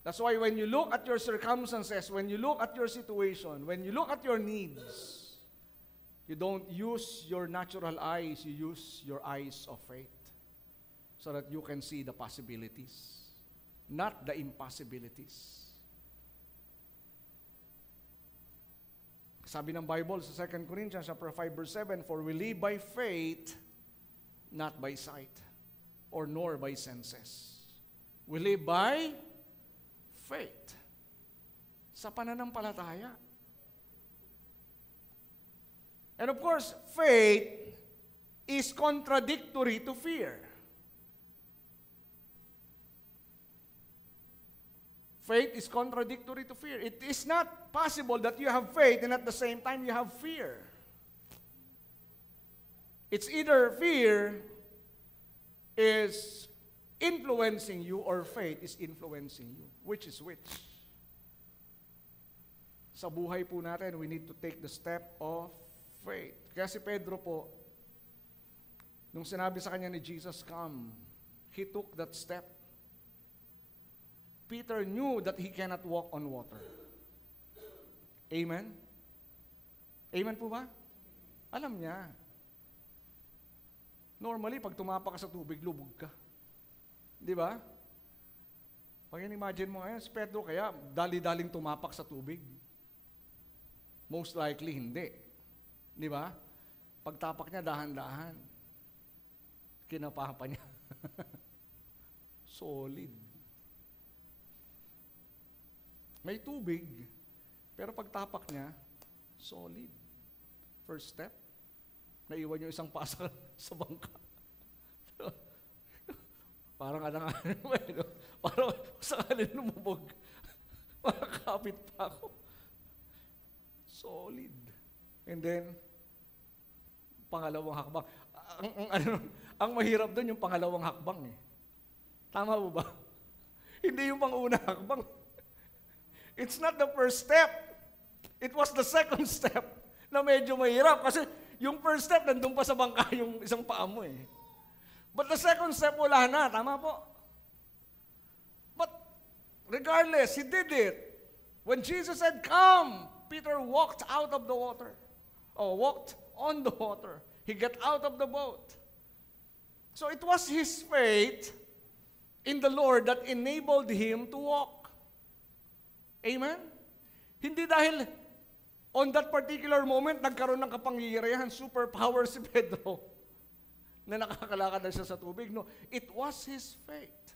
That's why when you look at your circumstances, when you look at your situation, when you look at your needs, you don't use your natural eyes, you use your eyes of faith so that you can see the possibilities, not the impossibilities. Sabi ng Bible sa 2 Corinthians chapter 5 verse 7, "For we live by faith, not by sight, or nor by senses." We live by faith. Sa pananampalataya. And of course, faith is contradictory to fear. Faith is contradictory to fear. It is not possible that you have faith and at the same time you have fear. It's either fear is influencing you or faith is influencing you. Which is which? Sa buhay po natin, we need to take the step of faith. Kaya si Pedro po, nung sinabi sa kanya ni Jesus, "Come," he took that step. Peter knew that he cannot walk on water. Amen? Amen po ba? Alam niya. Normally, pag tumapak ka sa tubig, lubog ka. Di ba? Pag imagine mo ngayon, si Pedro kaya dali-daling tumapak sa tubig. Most likely, hindi. Di ba? Pagtapak niya, dahan-dahan. Kinapapa niya. Solid. May tubig, pero pagtapak niya, solid. First step, naiwan yung isang pasa sa bangka. Parang parang sakaling lumubog. Makakapit pa ako. Solid. And then, pangalawang hakbang. Ang mahirap doon yung pangalawang hakbang eh. Tama po ba? Hindi yung pang-unang hakbang. It's not the first step. It was the second step na medyo mahirap. Kasi yung first step, nandun pa sa bangka yung isang paa mo eh. But the second step, wala na. Tama po? But regardless, he did it. When Jesus said, "Come," Peter walked out of the water. Or walked on the water. He got out of the boat. So it was his faith in the Lord that enabled him to walk. Amen? Hindi dahil on that particular moment, nagkaroon ng kapangyarihan, superpower si Pedro, na nakakalakad na siya sa tubig. No, it was his faith.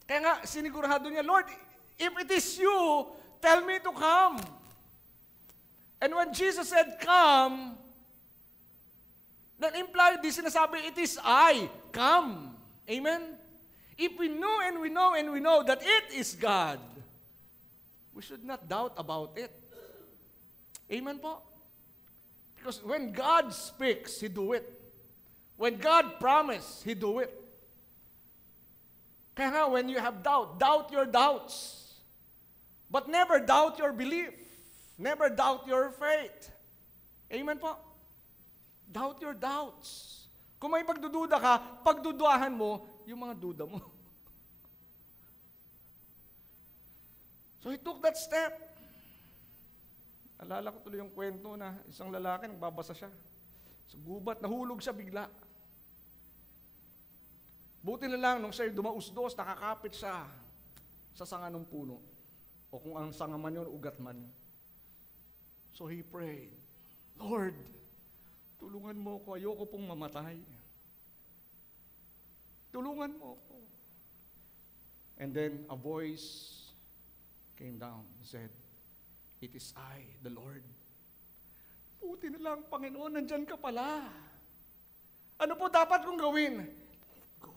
Kaya nga, sinigurado niya, "Lord, if it is you, tell me to come." And when Jesus said, "Come," that implied, di sinasabi, "It is I, come." Amen? If we know and we know and we know that it is God, we should not doubt about it. Amen po? Because when God speaks, He do it. When God promised, He do it. Kaya nga, when you have doubt, doubt your doubts. But never doubt your belief. Never doubt your faith. Amen po? Doubt your doubts. Kung may pagdududa ka, pagduduahan mo yung mga duda mo. So he took that step. Alala ko tuloy yung kwento na isang lalaki, nagbabasa siya. Sa gubat, nahulog siya bigla. Buti na lang, nung siya dumausdos, nakakapit siya sa sanga ng puno. O kung ang sanga man yun, ugat man yun. So he prayed, "Lord, tulungan mo ko, ayoko pong mamatay. Tulungan mo ko." And then a voice came down and said, "It is I, the Lord." Buti na lang, Panginoon, nandyan ka pala. Ano po dapat kong gawin? Let go.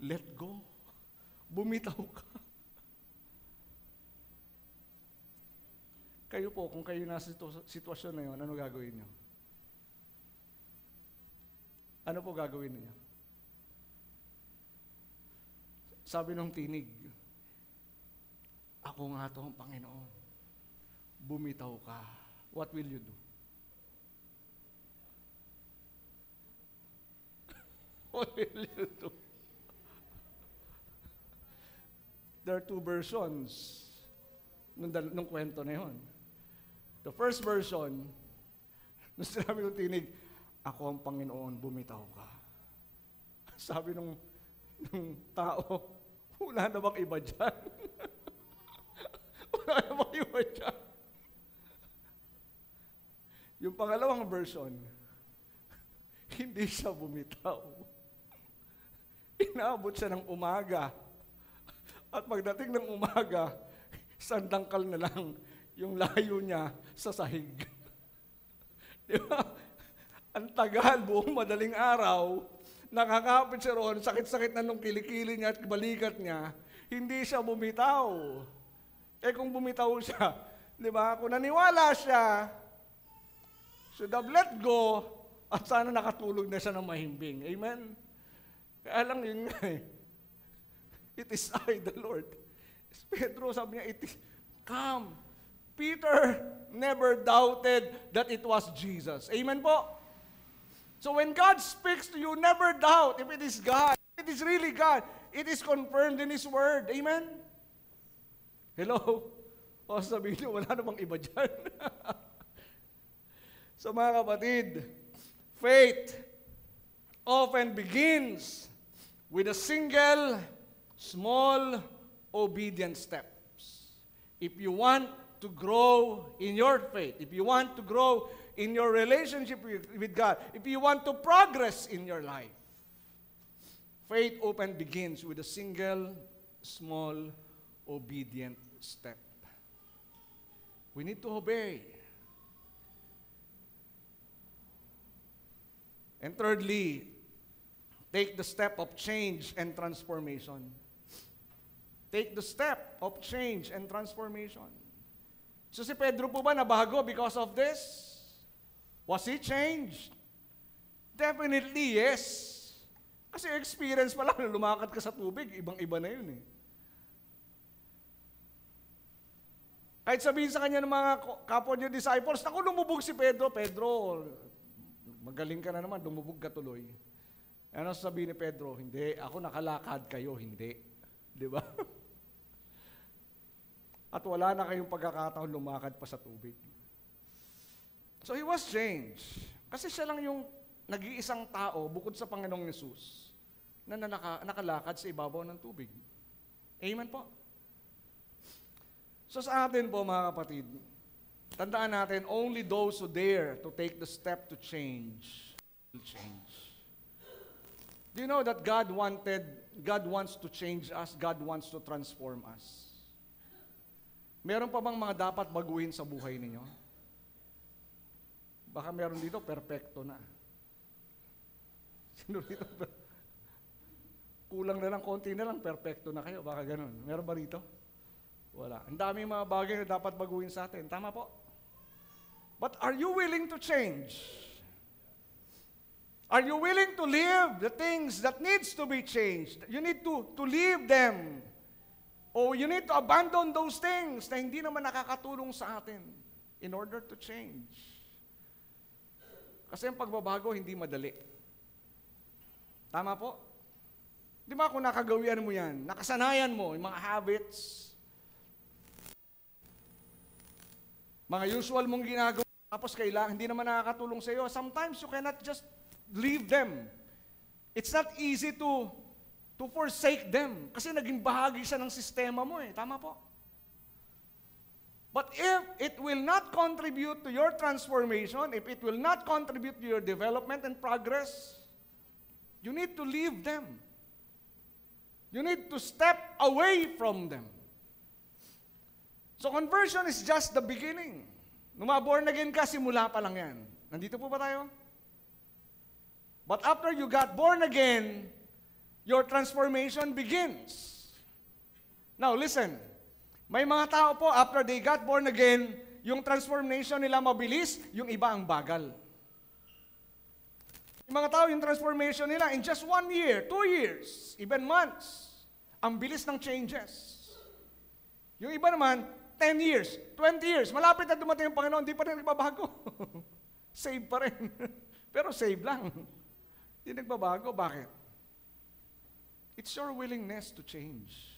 Let go. Bumitaw ka. Kayo po, kung kayo nasa sitwasyon na yun, ano gagawin niyo? Ano po gagawin niyo? Sabi ng tinig, ako nga to ang Panginoon. Bumitaw ka. What will you do? What will you do? There are two versions nung kwento na yun. The first version, nung sinabi ng tinig, ako ang Panginoon, bumitaw ka. Sabi nung tao, wala na bang iba dyan? Wala na bang iba dyan? Yung pangalawang version, hindi siya bumitaw. Inaabot siya ng umaga. At pagdating ng umaga, sandangkal na lang yung layo niya sa sahig. Di ba? Ang tagal, buong madaling araw, nakakapit siya roon, sakit-sakit na nung kilikili niya at balikat niya, hindi siya bumitaw. Eh kung bumitaw siya, di ba? Kung naniwala siya, should have let go, at sana nakatulog na siya ng mahimbing. Amen? Kaya lang yun nga eh. It is I, the Lord. Pedro, sabi niya, it is, come. Peter never doubted that it was Jesus. Amen po? So when God speaks to you, never doubt if it is God. If it is really God. It is confirmed in His Word. Amen? Hello? O sabihin niyo, wala namang iba dyan. So mga kapatid, faith often begins with a single, small, obedient steps. If you want to grow in your faith, if you want to grow in your relationship with God, if you want to progress in your life, faith often begins with a single, small, obedient step. We need to obey. And thirdly, take the step of change and transformation. Take the step of change and transformation. So si Pedro po ba nabago because of this? Was he changed? Definitely yes. Kasi experience pa lang, lumakad ka sa tubig, ibang-iba na yun eh. Kahit sabihin sa kanya ng mga kapwa niya disciples, naku, lumubog si Pedro. Pedro, magaling ka na naman, lumubog ka tuloy. Ano sabihin ni Pedro? Hindi, ako nakalakad kayo, hindi. Di ba? At wala na kayong pagkakataon lumakad pa sa tubig. So he was changed. Kasi siya lang yung nag-iisang tao bukod sa Panginoong Yesus na nakalakad sa ibabaw ng tubig. Amen po? So sa atin po mga kapatid, tandaan natin, only those who dare to take the step to change will change. Do you know that God wants to change us, God wants to transform us? Meron pa bang mga dapat baguhin sa buhay ninyo? Baka meron dito, perfecto na. Sino dito? Kulang na lang, konti na lang, perfecto na kayo. Baka ganun. Meron ba dito? Wala. Ang daming mga bagay na dapat baguhin sa atin. Tama po? But are you willing to change? Are you willing to live the things that needs to be changed? You need to leave them. O you need to abandon those things na hindi naman nakakatulong sa atin in order to change. Kasi ang pagbabago hindi madali. Tama po? Di ba kung nakagawian mo yan, nakasanayan mo, yung mga habits, mga usual mong ginagawa, tapos kailangan, hindi naman nakakatulong sa iyo, sometimes you cannot just leave them. It's not easy to forsake them. Kasi naging bahagi siya ng sistema mo eh. Tama po? But if it will not contribute to your transformation, if it will not contribute to your development and progress, you need to leave them. You need to step away from them. So conversion is just the beginning. Nung ma-born again ka, simula pa lang yan. Nandito po ba tayo? But after you got born again, your transformation begins. Now listen, may mga tao po, after they got born again, yung transformation nila mabilis, yung iba ang bagal. Yung mga tao, yung transformation nila, in just 1 year, 2 years, even months, ang bilis ng changes. Yung iba naman, 10 years, 20 years, malapit na dumating yung Panginoon, hindi pa rin nagbabago. Save pa rin. Pero save lang. Hindi nagbabago. Bakit? It's your willingness to change.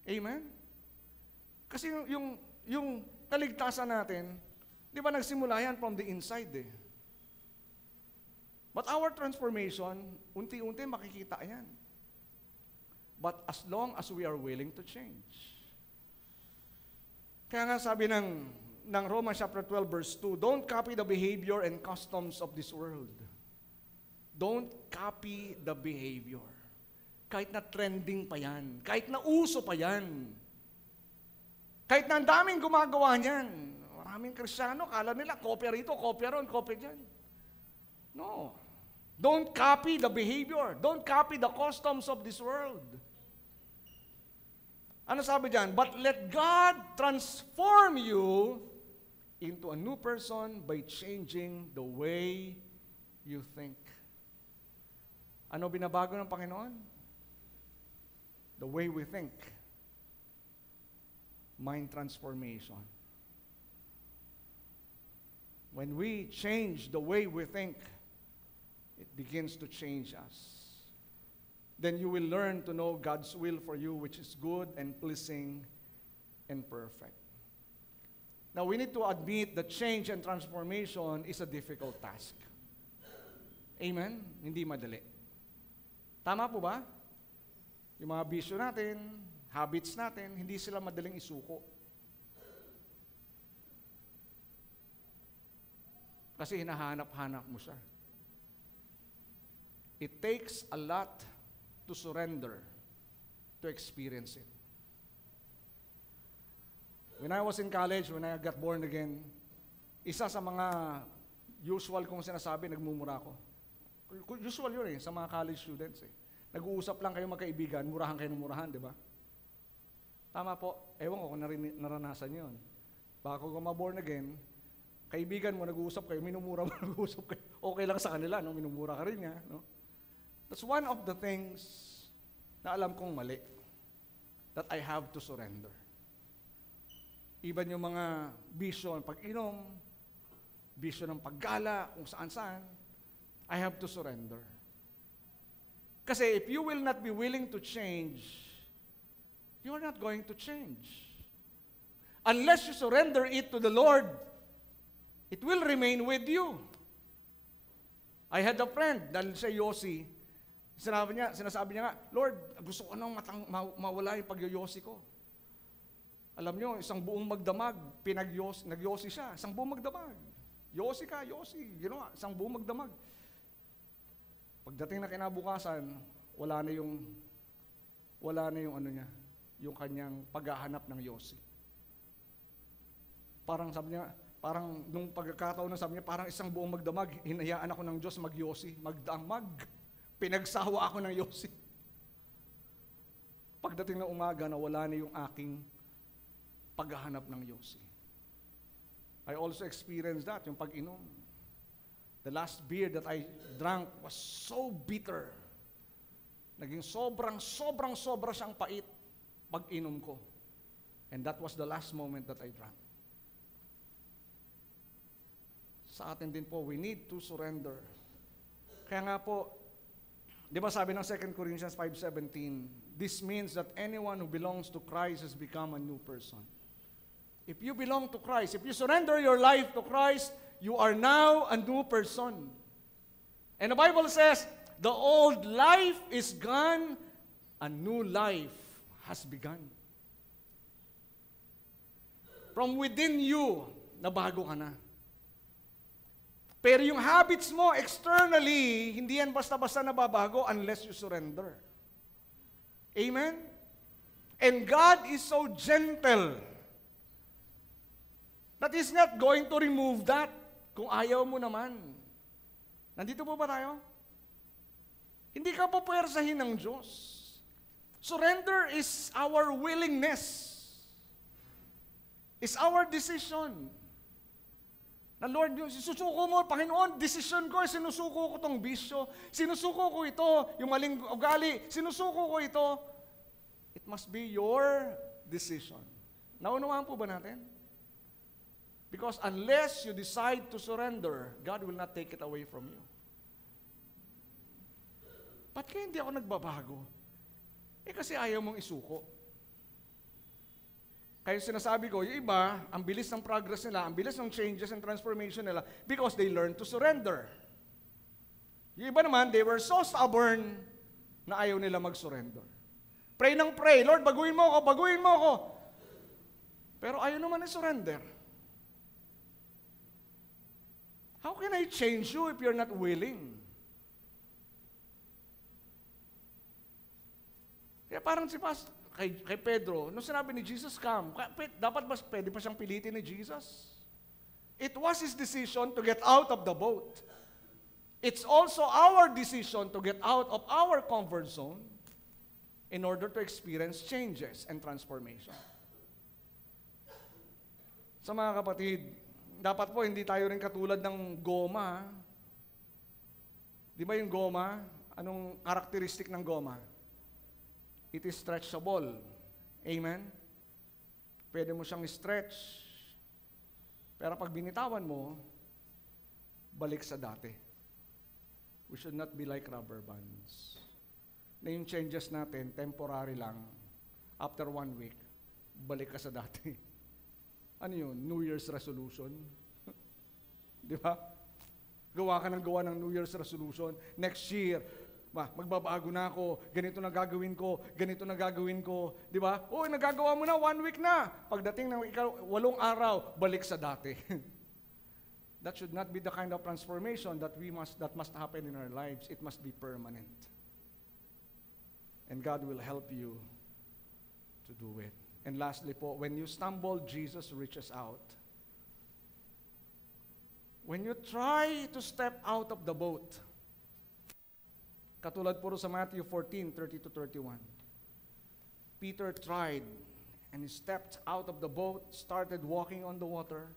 Amen? Kasi yung kaligtasan natin, di ba nagsimula yan from the inside eh. But our transformation, unti-unti makikita yan. But as long as we are willing to change. Kaya nga sabi ng Romans chapter 12 verse 2, don't copy the behavior and customs of this world. Don't copy the behavior. Kahit na trending pa yan. Kahit na uso pa yan. Kahit na ang daming gumagawa niyan. Maraming Kristiyano, kala nila, kopya rito, kopya ron, kopya dyan. No. Don't copy the behavior. Don't copy the customs of this world. Ano sabi dyan? But let God transform you into a new person by changing the way you think. Ano binabago ng Panginoon? The way we think. Mind transformation. When we change the way we think, it begins to change us. Then you will learn to know God's will for you, which is good and pleasing and perfect. Now, we need to admit that change and transformation is a difficult task. Amen? Hindi madali. Tama po ba? Yung mga bisyo natin, habits natin, hindi sila madaling isuko. Kasi hinahanap-hanap mo siya. It takes a lot to surrender to experience it. When I was in college, when I got born again, isa sa mga usual kong sinasabi, nagmumura ako. Usual yun sa mga college students eh. Nag-uusap lang kayo magkaibigan, murahan kayo ng murahan, di ba? Tama po. Ewan ko kung naranasan yun. Baka kung ma-born again, kaibigan mo, nag-uusap kayo, minumura mo, nag-uusap kayo. Okay lang sa kanila, no? Minumura ka rin niya. No? That's one of the things na alam kong mali. That I have to surrender. Even yung mga bisyo ng pag-inom, bisyo ng paggala, kung saan-saan, I have to surrender. Kasi if you will not be willing to change, you are not going to change. Unless you surrender it to the Lord, it will remain with you. I had a friend, dahil siya Yossi, sinasabi niya nga, Lord, gusto ko nang mawala yung pag-yosi ko. Alam niyo, isang buong magdamag, nag-yosi siya, isang buong magdamag. Yosi ka, yosi, ginawa, isang buong magdamag. Pagdating na kinabukasan, wala na yung ano niya, yung kanyang paghahanap ng yosi. Parang sabi niya, parang nung pagkakataon na sabi niya, parang isang buong magdamag, hinayaan ako ng Diyos mag-yosi, magdamag. Pinagsawa ako ng yosi. Pagdating ng umaga, nawala na yung aking paghahanap ng yosi. I also experienced that, yung pag-inom. The last beer that I drank was so bitter. Naging sobra siyang pait pag-inom ko. And that was the last moment that I drank. Sa atin din po, we need to surrender. Kaya nga po, di ba sabi ng 2 Corinthians 5:17, this means that anyone who belongs to Christ has become a new person. If you belong to Christ, if you surrender your life to Christ, you are now a new person. And the Bible says, the old life is gone, a new life has begun. From within you, nabago ka na. Pero yung habits mo externally, hindi yan basta-basta nababago unless you surrender. Amen? And God is so gentle that He's not going to remove that kung ayaw mo naman Nandito po ba tayo? Hindi ka papuwersahin ng Diyos. Surrender is our willingness. Is our decision. Na Lord, susuko mo, Panginoon, decision ko, sinusuko ko tong bisyo, sinusuko ko ito, yung maling ugali, sinusuko ko ito. It must be your decision. Naunawaan po ba natin? Because unless you decide to surrender, God will not take it away from you. Ba't kaya hindi ako nagbabago? Kasi ayaw mong isuko. Kaya sinasabi ko, yung iba, ang bilis ng progress nila, ang bilis ng changes and transformation nila because they learned to surrender. Yung iba naman, they were so stubborn na ayaw nila mag-surrender. Pray ng pray, Lord, baguhin mo ako, baguhin mo ako. Pero ayaw naman i-surrender. How can I change you if you're not willing? Kaya parang si Pastor, kay Pedro, nung sinabi ni Jesus, come, dapat ba pwede pa siyang pilitin ni Jesus? It was his decision to get out of the boat. It's also our decision to get out of our comfort zone in order to experience changes and transformation. Sa mga kapatid, dapat po hindi tayo rin katulad ng goma. Di ba yung goma? Anong karakteristik ng goma? It is stretchable. Amen? Pwede mo siyang stretch. Pero pag binitawan mo, balik sa dati. We should not be like rubber bands. Na yung changes natin, temporary lang. After 1 week, balik ka sa dati. Ano yun? New Year's resolution? Di ba? Gawa ka ng gawa ng New Year's resolution. Next year, magbabago na ako, ganito na gagawin ko, ganito na gagawin ko, di ba? Nagagawa mo na, 1 week na. Pagdating ng 8 araw, balik sa dati. That should not be the kind of transformation that must happen in our lives. It must be permanent. And God will help you to do it. And lastly po, when you stumble, Jesus reaches out. When you try to step out of the boat, katulad po sa Matthew 14:30-31. Peter tried and he stepped out of the boat, started walking on the water.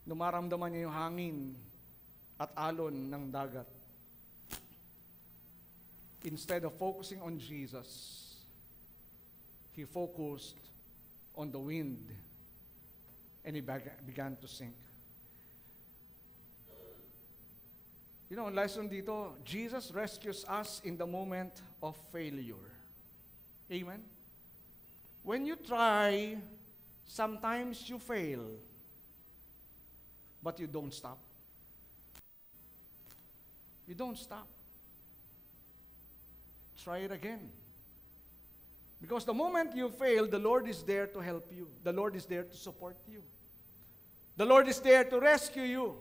Numaramdaman niya yung hangin at alon ng dagat. Instead of focusing on Jesus, he focused on the wind and he began to sink. You know, lesson dito, Jesus rescues us in the moment of failure. Amen? When you try, sometimes you fail, but you don't stop. You don't stop. Try it again. Because the moment you fail, the Lord is there to help you. The Lord is there to support you. The Lord is there to rescue you.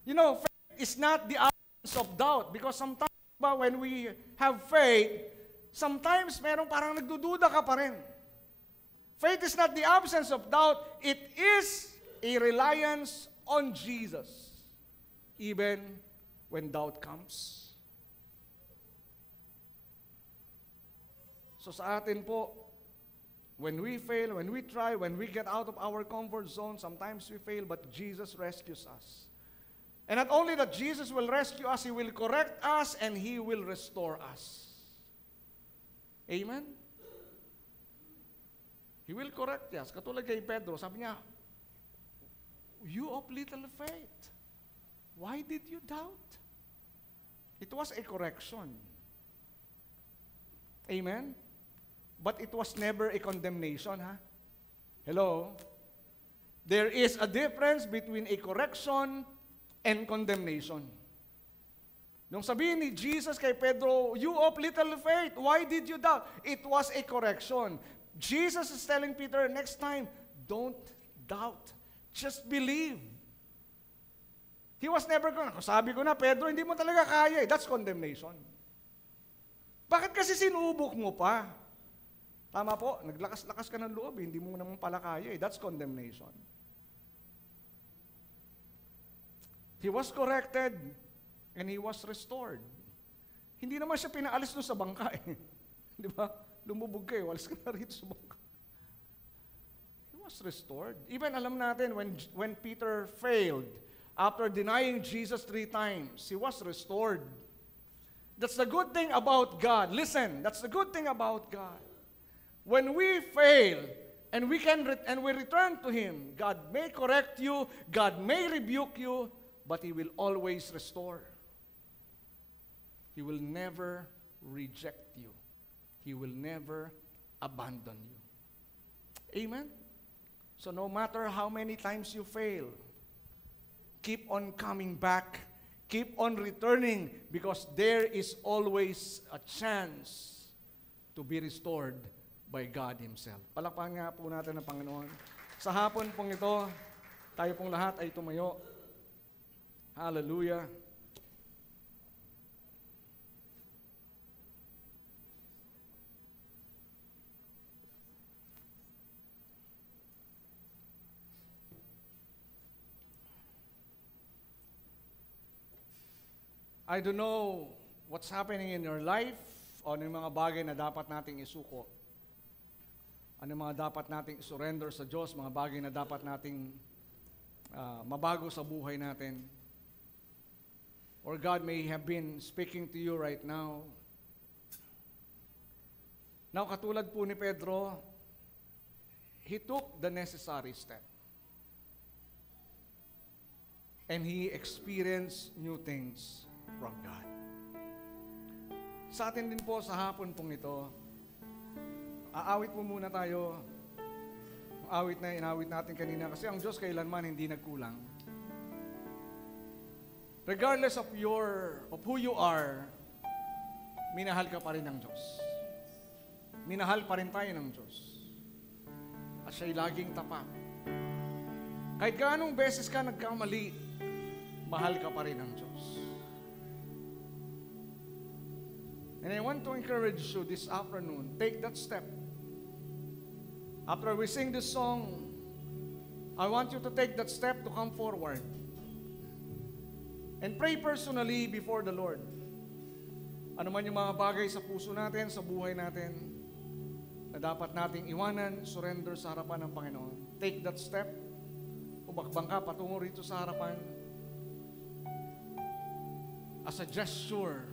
You know, is not the absence of doubt. Because sometimes, when we have faith, sometimes merong parang nagdududa ka pa rin. Faith is not the absence of doubt. It is a reliance on Jesus, even when doubt comes. So sa atin po, when we fail, when we try, when we get out of our comfort zone, sometimes we fail, but Jesus rescues us. And not only that Jesus will rescue us, He will correct us, and He will restore us. Amen? He will correct us. Katulad kay Pedro, sabi niya, you of little faith, why did you doubt? It was a correction. Amen? But it was never a condemnation, ha? Hello? There is a difference between a correction and condemnation. Nung sabihin ni Jesus kay Pedro, you of little faith, why did you doubt? It was a correction. Jesus is telling Peter, next time, don't doubt. Just believe. He was never going, sabi ko na, Pedro, hindi mo talaga kaya. That's condemnation. Bakit kasi sinubok mo pa? Tama po, naglakas-lakas ka ng loob, hindi mo naman pala kaya. That's condemnation. He was corrected and he was restored. Hindi naman siya pinaalis doon sa bangka eh. Di ba? Lumubog kayo, walis ka na rito sa bangka. He was restored. Even alam natin, when Peter failed, after denying Jesus 3 times, he was restored. That's the good thing about God. Listen, that's the good thing about God. When we fail, and we return to Him, God may correct you, God may rebuke you, but He will always restore. He will never reject you. He will never abandon you. Amen? So no matter how many times you fail, keep on coming back, keep on returning, because there is always a chance to be restored by God Himself. Palakpakan nga po natin ang Panginoon. Sa hapon pong ito, tayo pong lahat ay tumayo. Hallelujah. I don't know what's happening in your life, o ano yung mga bagay na dapat nating isuko. Ano yung mga dapat nating surrender sa Diyos, mga bagay na dapat nating mabago sa buhay natin. Or God may have been speaking to you right now. Now, katulad po ni Pedro, he took the necessary step. And he experienced new things from God. Sa atin din po sa hapon pong ito, aawit po muna tayo. Awit na inawit natin kanina kasi ang Diyos kailanman hindi nagkulang. Regardless of who you are, minahal ka pa rin ng Diyos. Minahal pa rin tayo ng Diyos. At siya'y laging tapat. Kahit gaanong beses ka nagkamali, mahal ka pa rin ng Diyos. And I want to encourage you this afternoon, take that step. After we sing this song, I want you to take that step to come forward and pray personally before the Lord. Ano man yung mga bagay sa puso natin, sa buhay natin, na dapat nating iwanan, surrender sa harapan ng Panginoon. Take that step. Umakbang ka patungo rito sa harapan as a gesture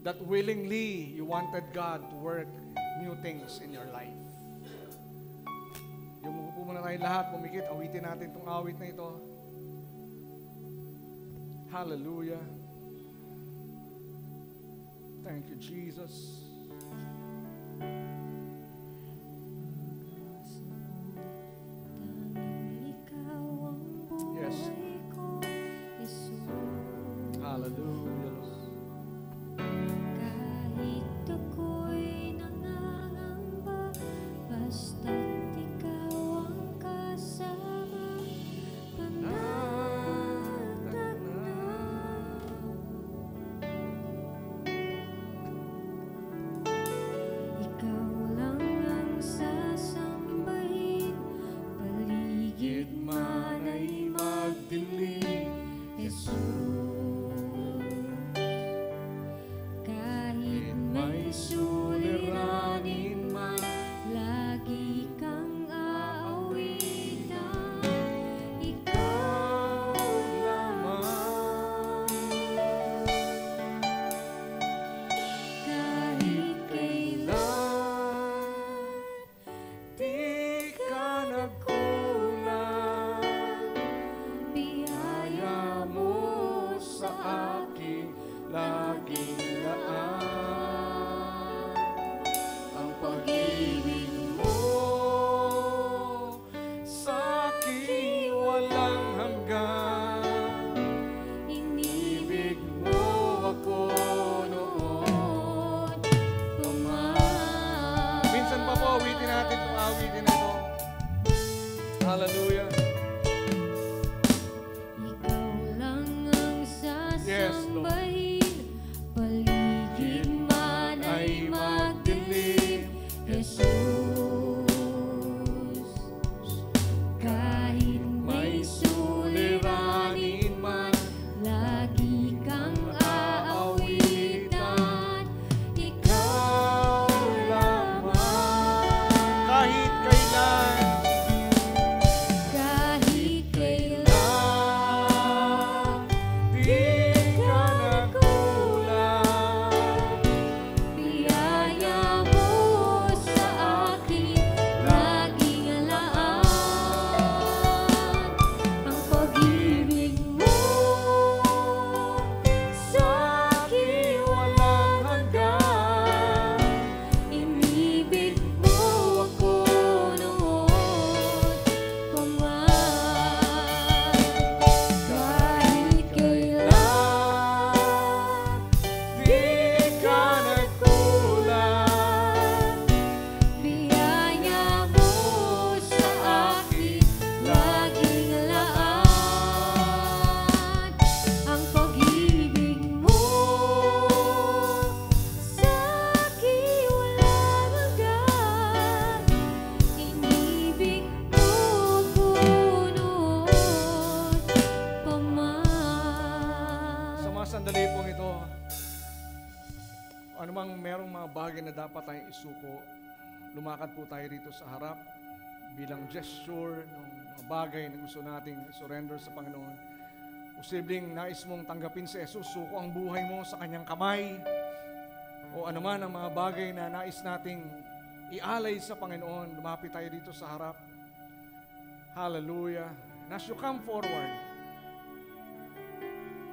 that willingly you wanted God to work new things in your life. Yung po muna tayo lahat, pumikit, awitin natin itong awit na ito. Hallelujah. Thank you, Jesus. Yes. Hallelujah. Hallelujah. Ikaw lang ang sasambahin, paligid man ay magdilim, Jesus. Kahit may sulit bagay na dapat tayong isuko, lumakad po tayo rito sa harap bilang gesture ng mga bagay na gusto nating surrender sa Panginoon. Posibleng nais mong tanggapin si Jesus, suko ang buhay mo sa kanyang kamay, o anuman ang mga bagay na nais nating ialay sa Panginoon, lumapit tayo dito sa harap. Hallelujah. And as you come forward,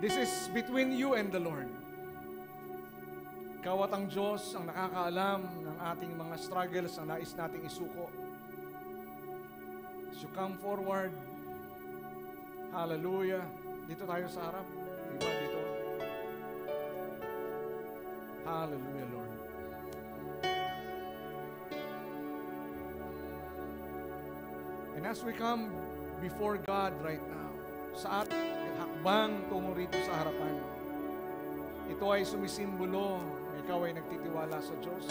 this is between you and the Lord. Ikaw at ang Diyos ang nakakaalam ng ating mga struggles na nais nating isuko. As you come forward, hallelujah. Dito tayo sa harap. Diba? Dito. Hallelujah, Lord. And as we come before God right now, sa ating hakbang tungo rito sa harapan, ito ay sumisimbolo na ikaw ay nagtitiwala sa Diyos.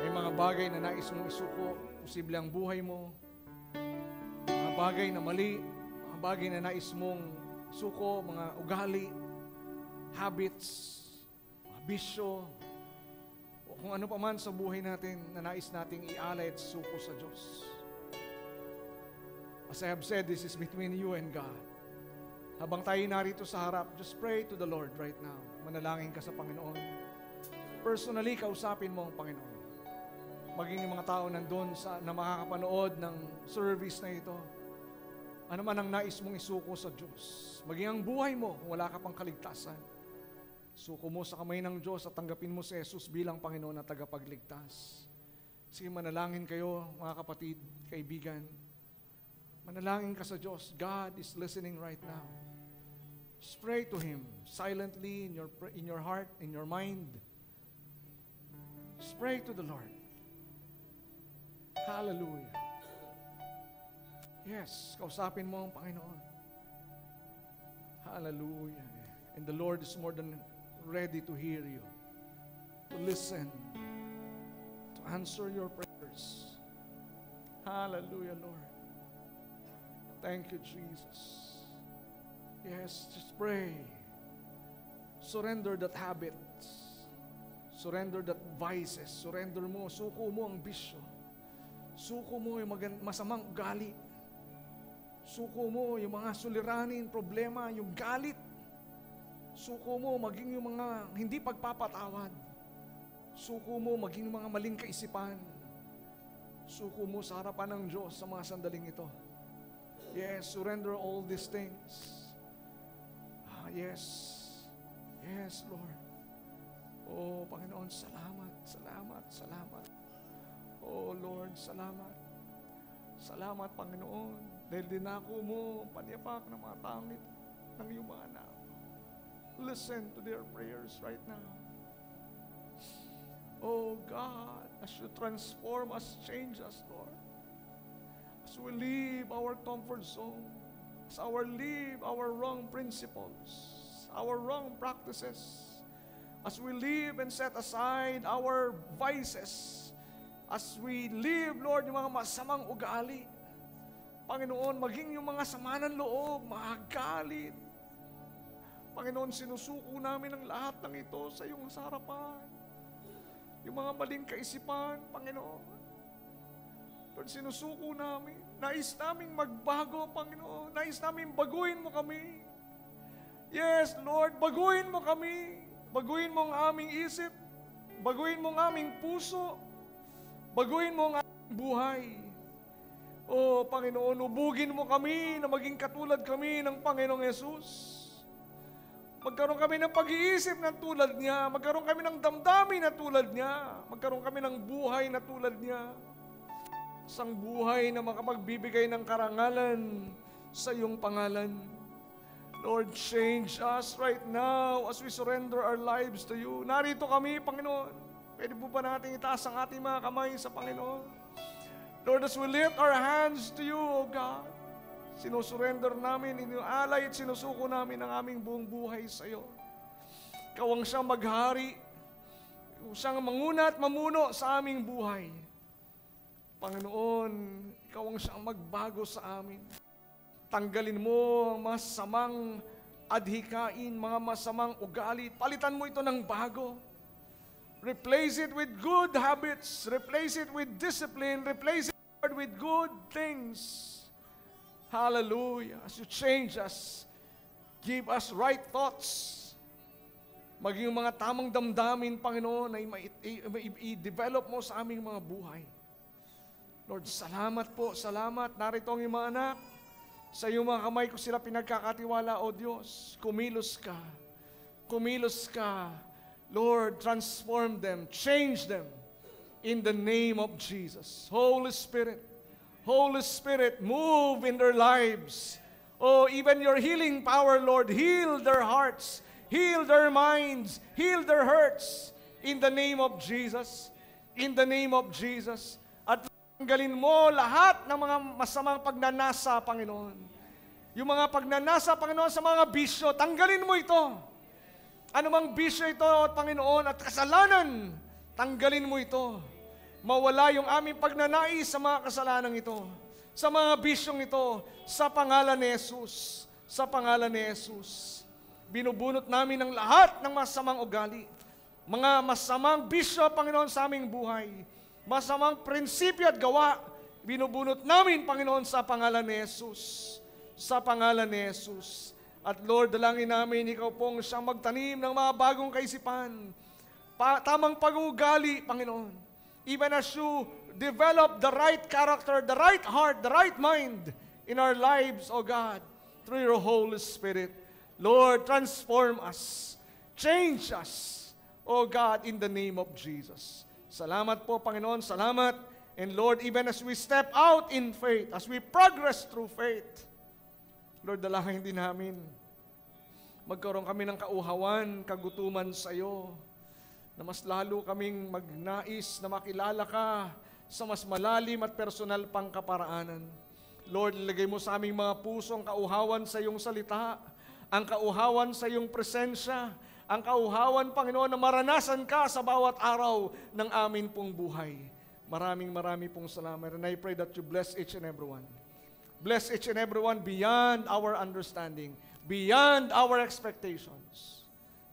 May mga bagay na nais mong isuko, posible ang buhay mo, mga bagay na mali, mga bagay na nais mong suko, mga ugali, habits, mga bisyo, o kung ano pa man sa buhay natin na nais nating ialay at suko sa Diyos. As I have said, this is between you and God. Habang tayo narito sa harap, just pray to the Lord right now. Manalangin ka sa Panginoon. Personally, kausapin mo ang Panginoon. Maging yung mga tao nandun na makakapanood ng service na ito. Ano man ang nais mong isuko sa Diyos. Maging ang buhay mo, kung wala ka pang kaligtasan. Suko mo sa kamay ng Diyos at tanggapin mo si Jesus bilang Panginoon at tagapagligtas. Sige, manalangin kayo, mga kapatid, kaibigan. Manalangin ka sa Diyos. God is listening right now. Just pray to Him silently in your heart, in your mind. Just pray to the Lord. Hallelujah. Yes, kausapin mo ang Panginoon. Hallelujah. And the Lord is more than ready to hear you, to listen, to answer your prayers. Hallelujah, Lord. Thank you, Jesus. Yes, just pray. Surrender that habit. Surrender that vices. Surrender mo, suko mo ang bisyo. Suko mo yung masamang ugali. Suko mo yung mga suliranin, problema, yung galit. Suko mo maging yung mga hindi pagpapatawad. Suko mo maging yung mga maling kaisipan. Suko mo sa harapan ng Diyos sa mga sandaling ito. Yes, surrender all these things. Yes. Yes, Lord. Oh, Panginoon, salamat, salamat, salamat. Oh, Lord, salamat. Salamat, Panginoon. Dahil dinako mo ang panyapak ng mga taong ito, ng iyong mga anak. Listen to their prayers right now. Oh, God, as you transform us, change us, Lord. As we leave our comfort zone, as we leave our wrong principles, our wrong practices, as we leave and set aside our vices, as we leave, Lord, yung mga masamang ugali, Panginoon, maging yung mga sama ng loob, mga galit, Panginoon, sinusuko namin ang lahat ng ito sa iyong harapan. Yung mga maling kaisipan, Panginoon, Lord, sinusuko namin. Nais naming magbago, Panginoon. Nais naming baguhin mo kami. Yes, Lord, baguhin mo kami. Baguhin mo ang aming isip. Baguhin mo ang aming puso. Baguhin mo ang aming buhay. O, Panginoon, ubugin mo kami na maging katulad kami ng Panginoong Yesus. Magkaroon kami ng pag-iisip na tulad niya. Magkaroon kami ng damdamin na tulad niya. Magkaroon kami ng buhay na tulad niya. Isang buhay na makapagbibigay ng karangalan sa iyong pangalan. Lord, change us right now as we surrender our lives to you. Narito kami, Panginoon. Pwede po ba natin itaas ang ating mga kamay sa Panginoon? Lord, as we lift our hands to you, O God, sinusurrender namin, inialay at sinusuko namin ang aming buong buhay sa iyo. Ikaw ang siyang maghari. Ikaw siyang manguna at mamuno sa aming buhay. Panginoon, ikaw ang siyang magbago sa amin. Tanggalin mo ang masamang adhikain, mga masamang ugali. Palitan mo ito ng bago. Replace it with good habits. Replace it with discipline. Replace it, Lord, with good things. Hallelujah. As you change us, give us right thoughts. Maging mga tamang damdamin, Panginoon, ay i-develop mo sa aming mga buhay. Lord, salamat po, salamat. Narito ang iyong mga anak. Sa iyong mga kamay ko sila pinagkakatiwala, O Diyos. Kumilos ka. Kumilos ka. Lord, transform them, change them in the name of Jesus. Holy Spirit, move in their lives. Oh, even your healing power, Lord, heal their hearts, heal their minds, heal their hurts in the name of Jesus. In the name of Jesus. At tanggalin mo lahat ng mga masamang pagnanasa, Panginoon. Yung mga pagnanasa, Panginoon, sa mga bisyo, tanggalin mo ito. Anumang bisyo ito, Panginoon, at kasalanan, tanggalin mo ito. Mawala yung aming pagnanais sa mga kasalanan ito, sa mga bisyong ito, sa pangalan ni Jesus. Sa pangalan ni Jesus. Binubunot namin ang lahat ng masamang ugali, mga masamang bisyo, Panginoon, sa aming buhay, masamang prinsipyo at gawa, binubunot namin, Panginoon, sa pangalan ni Jesus. Sa pangalan ni Jesus. At Lord, dalangin namin, Ikaw pong siyang magtanim ng mga bagong kaisipan, tamang pag-uugali, Panginoon. Even as you develop the right character, the right heart, the right mind in our lives, O God, through your Holy Spirit. Lord, transform us. Change us, O God, in the name of Jesus. Salamat po, Panginoon. Salamat. And Lord, even as we step out in faith, as we progress through faith, Lord, dalangin din namin, magkaroon kami ng kauhawan, kagutuman sa iyo, na mas lalo kaming magnais na makilala ka sa mas malalim at personal pang kaparaanan. Lord, ilagay mo sa aming mga puso ang kauhawan sa iyong salita, ang kauhawan sa iyong presensya, ang kauhawan, Panginoon, na maranasan ka sa bawat araw ng amin pong buhay. Maraming pong salamat. And I pray that you bless each and everyone. Bless each and everyone beyond our understanding, beyond our expectations.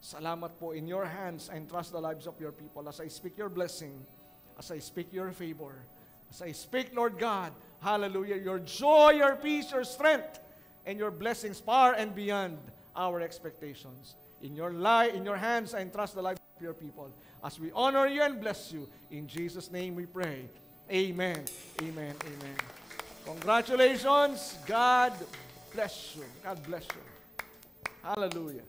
Salamat po. In your hands, I entrust the lives of your people as I speak your blessing, as I speak your favor, as I speak, Lord God, hallelujah, your joy, your peace, your strength, and your blessings far and beyond our expectations. In your hands, I entrust the lives of your people as we honor you and bless you. In Jesus' name we pray. Amen. Amen. Amen. Congratulations. God bless you. God bless you. Hallelujah.